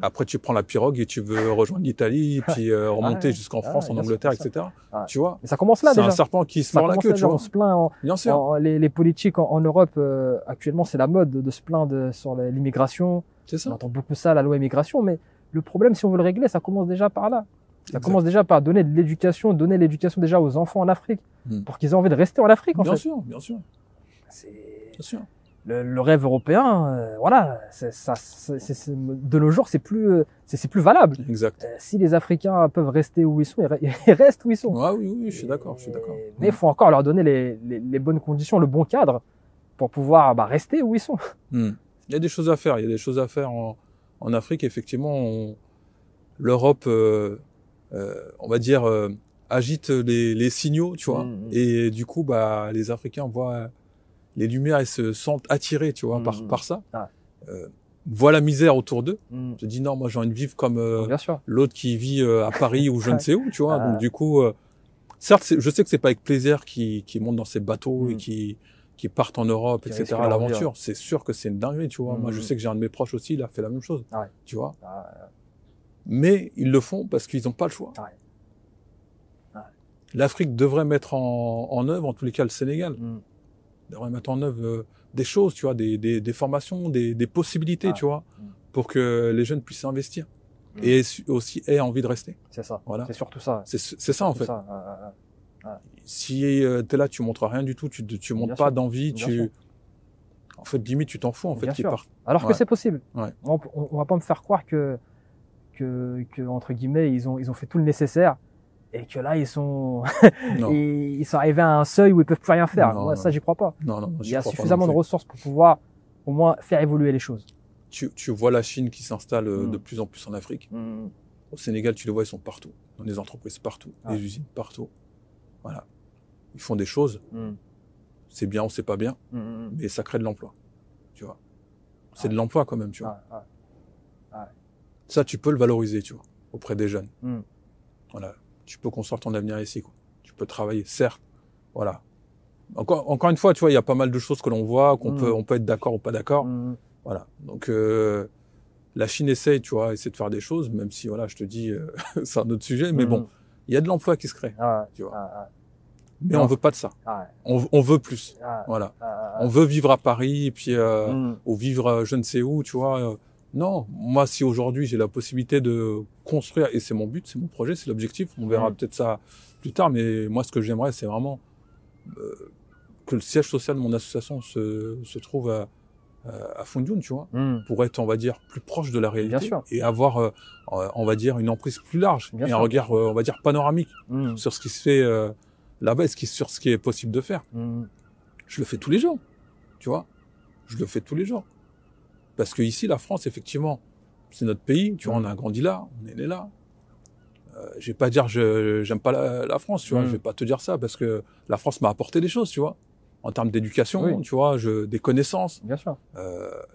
Après tu prends la pirogue et tu veux rejoindre l'Italie, puis remonter jusqu'en France, en Angleterre, etc. Tu vois. Et ça commence là déjà. C'est un serpent qui se mord la queue, tu vois. On se plaint. Bien sûr. Les politiques en Europe actuellement, c'est la mode de se plaindre sur l'immigration. C'est ça. On entend beaucoup ça, la loi immigration, mais le problème, si on veut le régler, ça commence déjà par là. Ça commence déjà par donner l'éducation déjà aux enfants en Afrique, pour qu'ils aient envie de rester en Afrique, en fait. Bien sûr. Bien sûr. Le rêve européen, voilà, de nos jours, c'est plus valable. Exact. Si les Africains peuvent rester où ils sont, ils restent où ils sont. Oui, je suis d'accord. Mais il faut encore leur donner les bonnes conditions, le bon cadre, pour pouvoir rester où ils sont. Il y a des choses à faire. Il y a des choses à faire en Afrique. Effectivement, l'Europe, on va dire, agite les signaux, tu vois. Et du coup, les Africains voient les lumières et se sentent attirés, tu vois, par ça. Voient la misère autour d'eux. Se disent non, moi j'ai envie de vivre comme l'autre qui vit à Paris ou je ne sais où, tu vois. Donc du coup, certes, je sais que c'est pas avec plaisir qu'ils montent dans ces bateaux et qui partent en Europe, etc. à l'aventure. C'est sûr que c'est une dinguerie, tu vois. Moi, je sais que j'ai un de mes proches aussi, il a fait la même chose, tu vois. Mais ils le font parce qu'ils n'ont pas le choix. Ouais. Ouais. L'Afrique devrait mettre en œuvre, en tous les cas le Sénégal, devrait mettre en œuvre des choses, tu vois, des formations, des possibilités, tu vois, pour que les jeunes puissent investir et aussi aient envie de rester. C'est ça. Voilà. C'est surtout ça. C'est ça en fait. Si t'es là, tu montres rien du tout, tu montres pas d'envie, en fait, limite, tu t'en fous en fait qu'ils partent. Alors que c'est possible. Ouais. On va pas me faire croire que entre guillemets ils ont fait tout le nécessaire et que là ils sont ils sont arrivés à un seuil où ils peuvent plus rien faire. Moi ça j'y crois pas. Non, il y a suffisamment de ressources pour pouvoir au moins faire évoluer les choses. Tu vois la Chine qui s'installe de plus en plus en Afrique. Au Sénégal, tu les vois, ils sont partout, dans les entreprises partout, les usines partout. Voilà, ils font des choses. C'est bien ou c'est pas bien, mais ça crée de l'emploi. Tu vois, c'est de l'emploi quand même, tu vois. Ça, tu peux le valoriser, tu vois, auprès des jeunes. Voilà, tu peux construire ton avenir ici, quoi. Tu peux travailler, certes. Voilà. Encore une fois, tu vois, il y a pas mal de choses que l'on voit, on peut être d'accord ou pas d'accord. Voilà. Donc, la Chine essaie de faire des choses, même si, voilà, je te dis, c'est un autre sujet, mais bon, il y a de l'emploi qui se crée, tu vois. Mais on veut pas de ça. On veut plus. Voilà. On veut vivre à Paris, et puis, ou vivre je ne sais où, tu vois. Non, moi, si aujourd'hui j'ai la possibilité de construire, et c'est mon but, c'est mon projet, c'est l'objectif, on verra peut-être ça plus tard, mais moi, ce que j'aimerais, c'est vraiment que le siège social de mon association se trouve à Foundiougne, tu vois, pour être, on va dire, plus proche de la réalité et avoir, on va dire, une emprise plus large et un regard, on va dire, panoramique sur ce qui se fait là-bas et sur ce qui est possible de faire. Je le fais tous les jours, tu vois, je le fais tous les jours. Parce que ici, la France, effectivement, c'est notre pays, tu vois, on a grandi là, on est né là. Je vais pas dire j'aime pas la France, tu vois, je vais pas te dire ça parce que la France m'a apporté des choses, tu vois, en termes d'éducation, tu vois, des connaissances,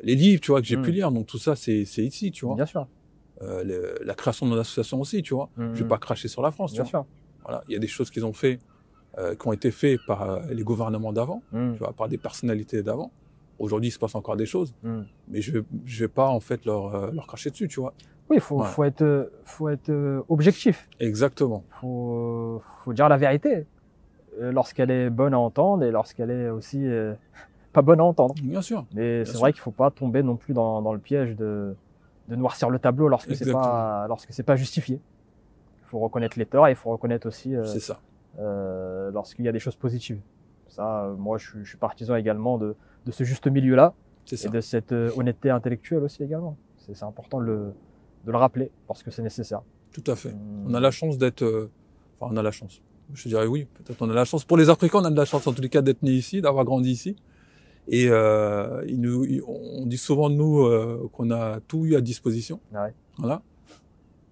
les livres, tu vois, que j'ai pu lire, donc tout ça, c'est ici, tu vois. La création de mon association aussi, tu vois. Je vais pas cracher sur la France, tu vois. Voilà, il y a des choses qui ont été faites par les gouvernements d'avant, tu vois, par des personnalités d'avant. Aujourd'hui, il se passe encore des choses, mais je vais pas en fait leur cracher dessus, tu vois. Oui, faut être objectif. Exactement. Faut dire la vérité lorsqu'elle est bonne à entendre et lorsqu'elle est aussi pas bonne à entendre. Bien sûr. Mais c'est vrai qu'il faut pas tomber non plus dans le piège de noircir le tableau lorsque c'est pas justifié. Il faut reconnaître les torts et il faut reconnaître aussi c'est ça. Lorsqu'il y a des choses positives. Ça, moi, je suis partisan également de ce juste milieu-là et de cette honnêteté intellectuelle aussi également. C'est important de le rappeler parce que c'est nécessaire. Tout à fait. On a la chance d'être... on a la chance. Je dirais oui, peut-être on a la chance. Pour les Africains, on a de la chance en tous les cas d'être nés ici, d'avoir grandi ici. Et on dit souvent de nous qu'on a tout eu à disposition. Voilà.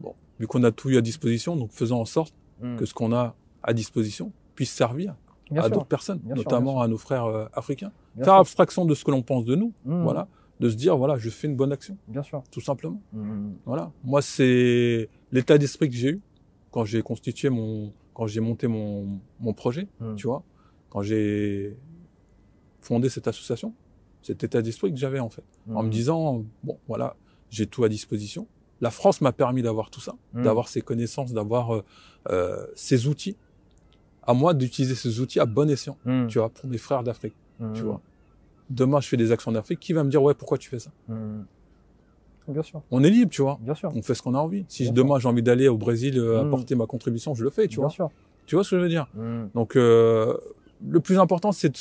Bon, vu qu'on a tout eu à disposition, donc faisons en sorte que ce qu'on a à disposition puisse servir à d'autres personnes, notamment à nos frères africains. Faire abstraction de ce que l'on pense de nous, voilà, de se dire voilà, je fais une bonne action, tout simplement. Voilà. Moi, c'est l'état d'esprit que j'ai eu quand j'ai monté mon projet, tu vois, quand j'ai fondé cette association, cet état d'esprit que j'avais en fait, en me disant bon, voilà, j'ai tout à disposition. La France m'a permis d'avoir tout ça, d'avoir ces connaissances, d'avoir ces outils. À moi d'utiliser ces outils à bon escient, tu vois, pour mes frères d'Afrique, tu vois. Demain, je fais des actions d'Afrique, qui va me dire, ouais, pourquoi tu fais ça? Bien sûr. On est libre, tu vois. Bien sûr. On fait ce qu'on a envie. Si demain, j'ai envie d'aller au Brésil apporter ma contribution, je le fais, tu vois. Bien sûr. Tu vois ce que je veux dire? Donc, le plus important, c'est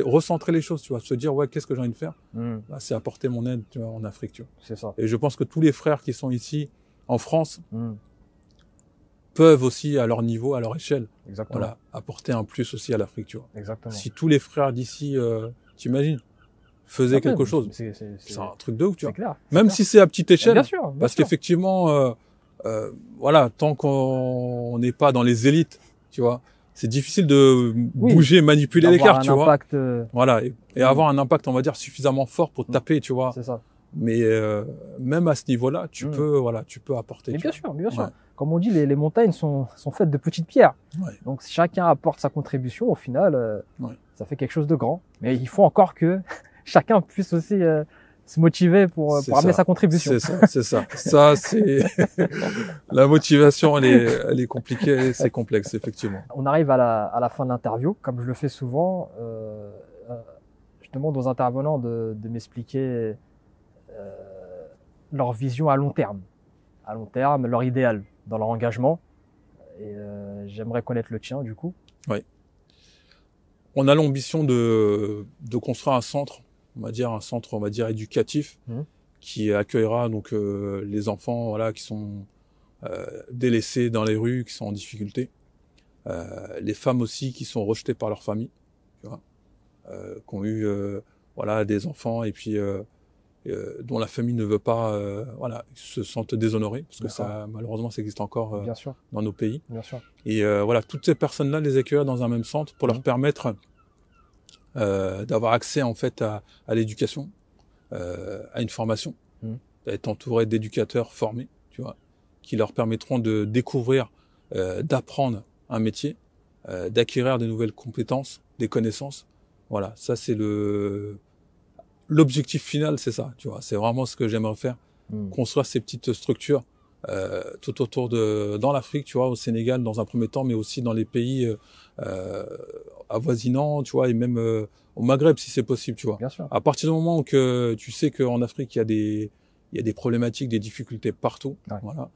recentrer les choses, tu vois, se dire, ouais, qu'est-ce que j'ai envie de faire? Bah, c'est apporter mon aide, tu vois, en Afrique, tu vois. C'est ça. Et je pense que tous les frères qui sont ici, en France, peuvent aussi, à leur niveau, à leur échelle, voilà, apporter un plus aussi à l'Afrique, tu vois. Exactement. Si tous les frères d'ici, t'imagines, faisaient quelque chose, c'est un truc de ouf, tu vois. Clair, même si c'est à petite échelle, bien sûr, parce qu'effectivement, voilà, tant qu'on n'est pas dans les élites, tu vois, c'est difficile de bouger, manipuler les cartes, tu vois. Voilà, et avoir un impact, on va dire, suffisamment fort pour taper, tu vois. C'est ça. Mais même à ce niveau-là, tu peux, voilà, tu peux apporter. Mais bien sûr, bien sûr. Comme on dit, les montagnes sont faites de petites pierres. Donc, si chacun apporte sa contribution, au final, ça fait quelque chose de grand. Mais il faut encore que chacun puisse aussi se motiver pour amener sa contribution. C'est ça. Ça, c'est la motivation, elle est compliquée, c'est complexe, effectivement. On arrive à la fin de l'interview. Comme je le fais souvent, je demande aux intervenants de m'expliquer leur vision à long terme, leur idéal dans leur engagement. Et j'aimerais connaître le tien, du coup. Oui. On a l'ambition de construire un centre, on va dire éducatif, qui accueillera donc les enfants, voilà, qui sont délaissés dans les rues, qui sont en difficulté, les femmes aussi qui sont rejetées par leur famille, tu vois, qui ont eu voilà des enfants et puis dont la famille ne veut pas, voilà, se sentent déshonorés, parce que ça, malheureusement, ça existe encore Bien sûr. dans nos pays. Bien sûr. Et voilà, toutes ces personnes-là, les accueillir dans un même centre pour leur permettre d'avoir accès en fait à l'éducation, à une formation, d'être entouré d'éducateurs formés, tu vois, qui leur permettront de découvrir, d'apprendre un métier, d'acquérir de nouvelles compétences, des connaissances. Voilà, ça c'est l'objectif final, c'est ça, tu vois. C'est vraiment ce que j'aimerais faire, construire ces petites structures tout autour dans l'Afrique, tu vois, au Sénégal dans un premier temps, mais aussi dans les pays avoisinants, tu vois, et même au Maghreb si c'est possible, tu vois. Bien sûr. À partir du moment où tu sais qu'en Afrique il y a des problématiques, des difficultés partout, voilà.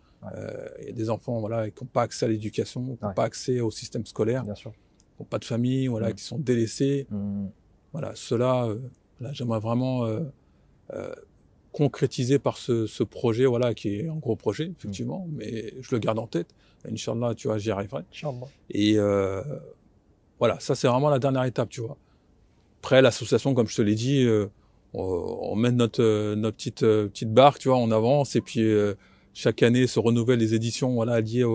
Il y a des enfants, voilà, qui n'ont pas accès à l'éducation, qui n'ont pas accès au système scolaire, bien sûr, qui n'ont pas de famille, voilà, qui sont délaissés. Voilà, ceux-là, là, j'aimerais vraiment concrétiser par ce projet, voilà, qui est un gros projet, effectivement, mais je le garde en tête. Inch'Allah, tu vois, j'y arriverai. Inch'Allah. Et voilà, ça c'est vraiment la dernière étape, tu vois. Après, l'association, comme je te l'ai dit, on mène notre petite barque, tu vois, on avance, et puis chaque année se renouvellent les éditions, voilà, liées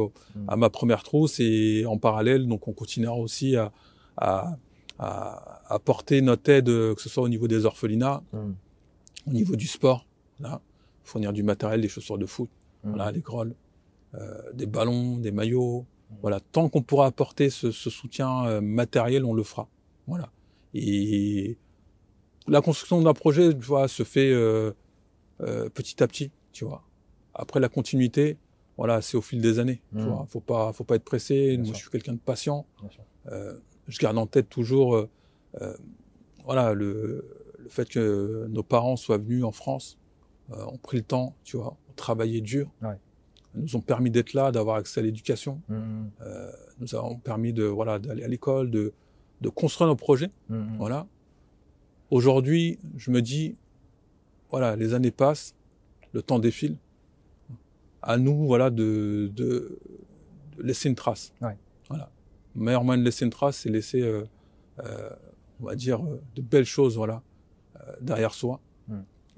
à ma première trousse, et en parallèle, donc on continuera aussi à porter notre aide, que ce soit au niveau des orphelinats, au niveau du sport, là, fournir du matériel, des chaussures de foot, voilà, des grolles, des ballons, des maillots, voilà, tant qu'on pourra apporter ce soutien matériel, on le fera, voilà. Et la construction d'un projet, tu vois, se fait petit à petit, tu vois. Après la continuité, voilà, c'est au fil des années, tu vois. Faut pas être pressé. Moi, je suis quelqu'un de patient. Je garde en tête toujours, voilà, le fait que nos parents soient venus en France, ont pris le temps, tu vois, ont travaillé dur, nous ont permis d'être là, d'avoir accès à l'éducation, nous ont permis d'aller à l'école, de construire nos projets, voilà. Aujourd'hui, je me dis, voilà, les années passent, le temps défile, à nous, voilà, de laisser une trace. Voilà. Le meilleur moyen de laisser une trace, c'est laisser, on va dire, de belles choses, voilà, derrière soi,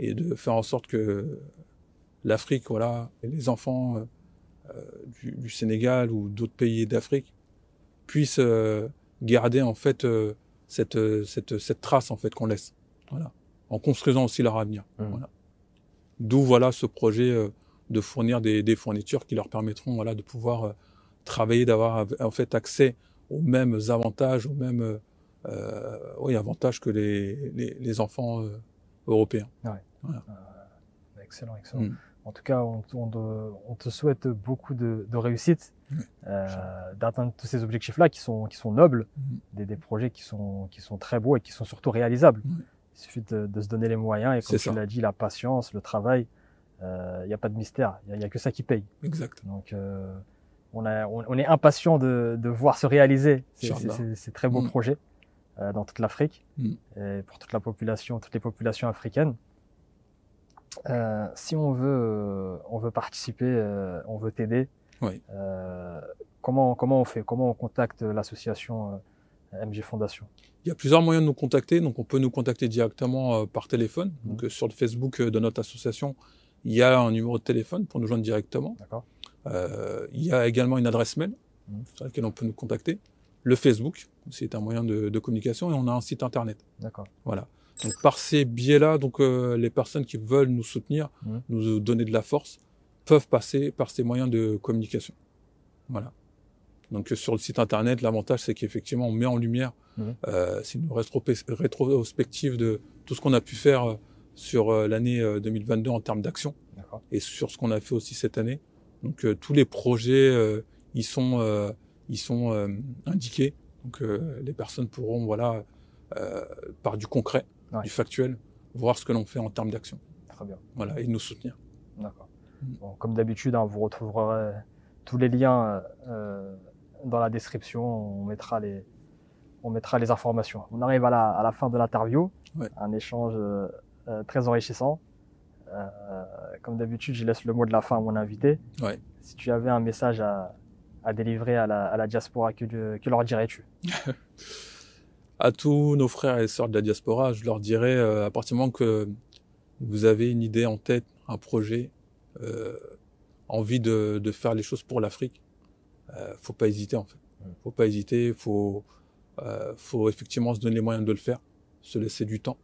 et de faire en sorte que l'Afrique, voilà, et les enfants du Sénégal ou d'autres pays d'Afrique puissent garder en fait cette trace en fait qu'on laisse, voilà, en construisant aussi leur avenir. Voilà. D'où voilà ce projet de fournir des fournitures qui leur permettront, voilà, de pouvoir travailler, d'avoir en fait accès aux mêmes avantages, aux mêmes avantages que les enfants européens. Voilà. Excellent. En tout cas, on te souhaite beaucoup de réussite, d'atteindre tous ces objectifs-là qui sont nobles, des projets qui sont très beaux et qui sont surtout réalisables. Il suffit de se donner les moyens, et comme tu l'as dit, la patience, le travail, il n'y a pas de mystère, il n'y a que ça qui paye. Exact. Donc on est impatient de voir se réaliser ces très beaux projets dans toute l'Afrique, et pour toute la population, toutes les populations africaines. Si on veut participer, on veut t'aider, comment on fait? Comment on contacte l'association MG Fondation? Il y a plusieurs moyens de nous contacter. Donc, on peut nous contacter directement par téléphone. Donc, sur le Facebook de notre association, il y a un numéro de téléphone pour nous joindre directement. D'accord. Il y a également une adresse mail sur laquelle on peut nous contacter. Le Facebook, c'est un moyen de communication, et on a un site internet. D'accord. Voilà. Donc, par ces biais-là, donc les personnes qui veulent nous soutenir, nous donner de la force, peuvent passer par ces moyens de communication. Voilà. Donc, sur le site internet, l'avantage, c'est qu'effectivement, on met en lumière, c'est une rétrospective de tout ce qu'on a pu faire sur l'année 2022 en termes d'action et sur ce qu'on a fait aussi cette année. Donc tous les projets ils sont indiqués. Donc les personnes pourront voilà par du concret, du factuel, voir ce que l'on fait en termes d'action. Très bien. Voilà, et nous soutenir. D'accord. Bon, comme d'habitude, hein, vous retrouverez tous les liens dans la description. On mettra les informations. On arrive à la fin de l'interview. Ouais. Un échange très enrichissant. Comme d'habitude, je laisse le mot de la fin à mon invité. Ouais. Si tu avais un message à délivrer à la diaspora, que leur dirais-tu? À tous nos frères et sœurs de la diaspora, je leur dirais, à partir du moment que vous avez une idée en tête, un projet, envie de faire les choses pour l'Afrique, faut pas hésiter en fait. Faut pas hésiter, faut effectivement se donner les moyens de le faire, se laisser du temps,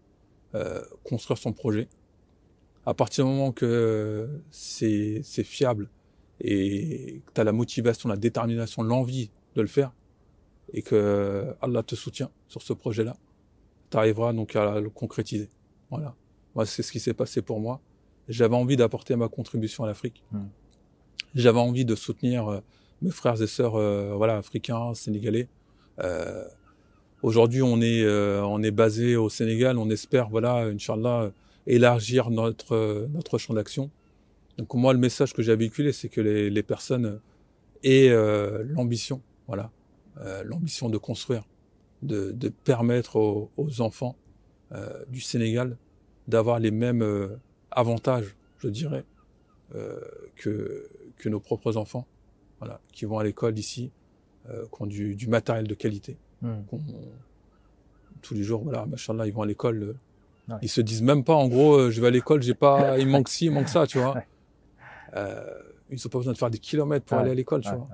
construire son projet. À partir du moment que c'est fiable et que tu as la motivation, la détermination, l'envie de le faire, et que Allah te soutient sur ce projet-là, tu arriveras donc à le concrétiser. Voilà. Moi, c'est ce qui s'est passé pour moi. J'avais envie d'apporter ma contribution à l'Afrique. J'avais envie de soutenir mes frères et sœurs voilà, africains, sénégalais. Aujourd'hui, on est basé au Sénégal. On espère, voilà, Inch'Allah, élargir notre champ d'action. Donc moi, le message que j'ai véhiculé, c'est que les personnes aient l'ambition, voilà, l'ambition de construire, de permettre aux enfants du Sénégal d'avoir les mêmes avantages, je dirais, que nos propres enfants, voilà, qui vont à l'école ici, qui ont du matériel de qualité. Tous les jours, voilà, machallah, ils vont à l'école. Ouais. Ils se disent même pas, en gros, je vais à l'école, j'ai pas, il manque ci, il manque ça, tu vois. Ouais. Ils n'ont pas besoin de faire des kilomètres pour aller à l'école, tu vois.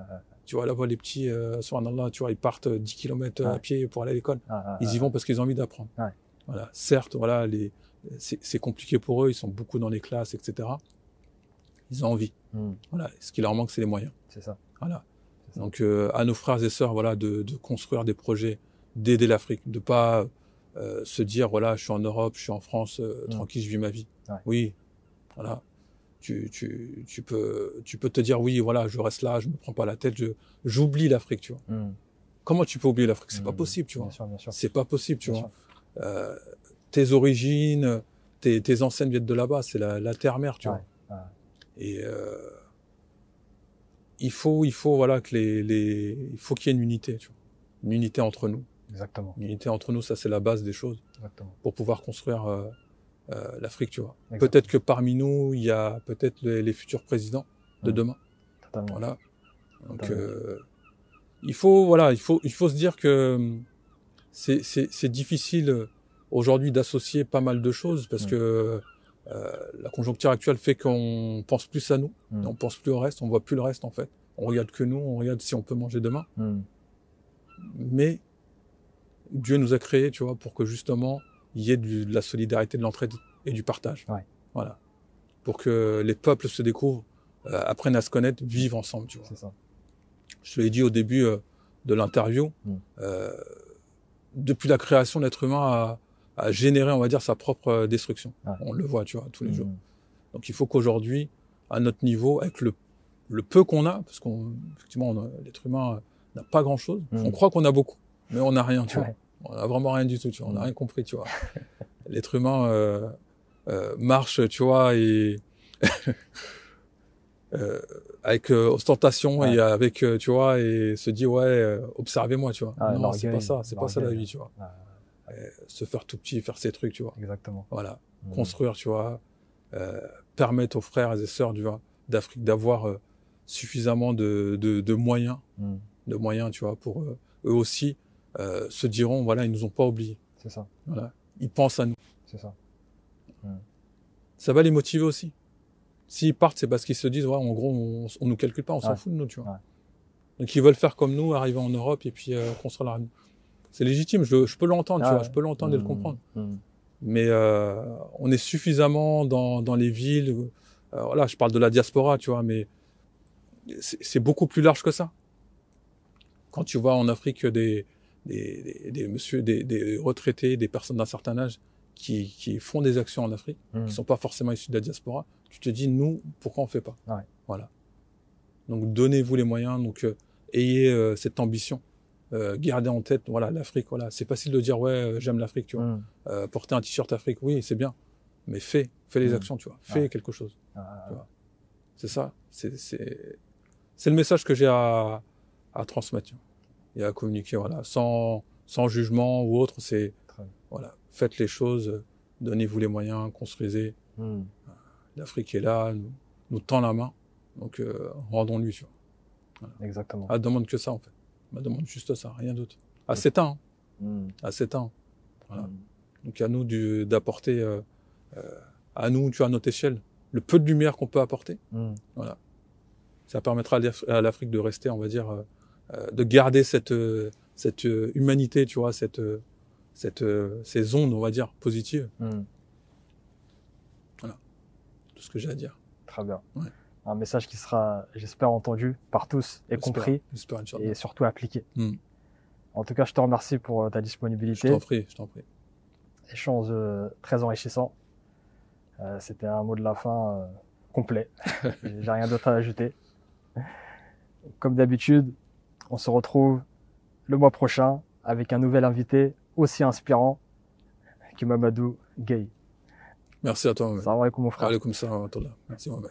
Tu vois, là-bas, les petits, subhanallah, tu vois, ils partent 10 kilomètres à pied pour aller à l'école. Ils y vont parce qu'ils ont envie d'apprendre. Voilà. Certes, voilà, c'est compliqué pour eux, ils sont beaucoup dans les classes, etc. Ils ont envie. Voilà. Ce qui leur manque, c'est les moyens. C'est ça. Voilà. Ça. Donc, à nos frères et sœurs, voilà, de construire des projets, d'aider l'Afrique, de pas se dire, voilà, je suis en Europe, je suis en France, tranquille, je vis ma vie. Oui, voilà. Tu peux te dire, oui, voilà, je reste là, je me prends pas la tête, j'oublie l'Afrique, tu vois. Comment tu peux oublier l'Afrique? C'est pas possible, tu vois. Bien sûr. C'est pas possible, tu vois. Tes origines, tes ancêtres viennent de là-bas, c'est la terre-mère, tu vois. Et il faut voilà que il faut qu'il y ait une unité, tu vois. Une unité entre nous. Exactement. Une unité entre nous, ça c'est la base des choses. Exactement. Pour pouvoir construire l'Afrique, tu vois. Peut-être que parmi nous, il y a peut-être les futurs présidents de demain. Totalement. Voilà. Donc il faut se dire que c'est difficile aujourd'hui d'associer pas mal de choses parce que la conjoncture actuelle fait qu'on pense plus à nous, on pense plus au reste, on voit plus le reste en fait. On regarde que nous, on regarde si on peut manger demain. Mais Dieu nous a créés, tu vois, pour que justement il y ait de la solidarité, de l'entraide et du partage. Voilà. Pour que les peuples se découvrent, apprennent à se connaître, vivent ensemble, tu vois. C'est ça. Je te l'ai dit au début de l'interview, depuis la création, l'être humain a généré, on va dire, sa propre destruction. On le voit, tu vois, tous les jours. Donc il faut qu'aujourd'hui, à notre niveau, avec le peu qu'on a, parce qu'effectivement, l'être humain n'a pas grand-chose. On croit qu'on a beaucoup, mais on n'a rien, tu vois. On n'a vraiment rien du tout, tu vois. On n'a rien compris, tu vois. L'être humain marche, tu vois, et avec ostentation et avec, tu vois, et se dit, ouais, observez-moi, tu vois. Non, c'est pas ça, c'est pas ça la vie, tu vois. Se faire tout petit, faire ses trucs, tu vois. Exactement. Voilà. Construire, tu vois, permettre aux frères et sœurs, tu vois, d'Afrique d'avoir suffisamment de moyens, tu vois, pour eux aussi se diront, voilà, ils nous ont pas oubliés. C'est ça. Voilà. Ils pensent à nous. C'est ça. Ça va les motiver aussi. S'ils partent, c'est parce qu'ils se disent, ouais, en gros, on nous calcule pas, on s'en fout de nous, tu vois. Donc ils veulent faire comme nous, arriver en Europe et puis construire la. C'est légitime, je peux l'entendre, tu vois, je peux l'entendre et le comprendre. Mais on est suffisamment dans les villes. Voilà, je parle de la diaspora, tu vois, mais c'est beaucoup plus large que ça. Quand tu vois en Afrique des retraités, des personnes d'un certain âge qui font des actions en Afrique, qui sont pas forcément issus de la diaspora, tu te dis, nous, pourquoi on fait pas? Ouais. Voilà. Donc, donnez-vous les moyens, donc, ayez cette ambition. Gardez en tête, voilà, l'Afrique, voilà. C'est facile de dire, ouais, j'aime l'Afrique, tu vois. Porter un t-shirt Afrique, oui, c'est bien. Mais fais les actions, tu vois. Fais quelque chose. Tu vois. C'est ça. C'est le message que j'ai à transmettre, tu vois, et à communiquer, voilà. Sans jugement ou autre, c'est, voilà. Faites les choses, donnez-vous les moyens, construisez. L'Afrique est là, nous tend la main. Donc, rendons-lui, tu vois. Voilà. Exactement. Elle demande que ça, en fait. Elle demande juste ça, rien d'autre. À 7 ans. À 7 ans. Voilà. Donc, à nous d'apporter, à nous, tu vois, à notre échelle, le peu de lumière qu'on peut apporter. Voilà. Ça permettra à l'Afrique de rester, on va dire, de garder cette humanité, tu vois, ces ondes, on va dire, positives. Voilà. Tout ce que j'ai à dire. Très bien. Ouais. Un message qui sera, j'espère, entendu par tous et compris, et surtout appliqué. En tout cas, je te remercie pour ta disponibilité. Je t'en prie, je t'en prie. Échange très enrichissant. C'était un mot de la fin complet. J'ai rien d'autre à ajouter. Comme d'habitude, on se retrouve le mois prochain avec un nouvel invité aussi inspirant que Mamadou Gueye. Merci à toi. Salam alaikum, mon frère. Alaikum salam wa rahmatullah. Merci, Mohamed.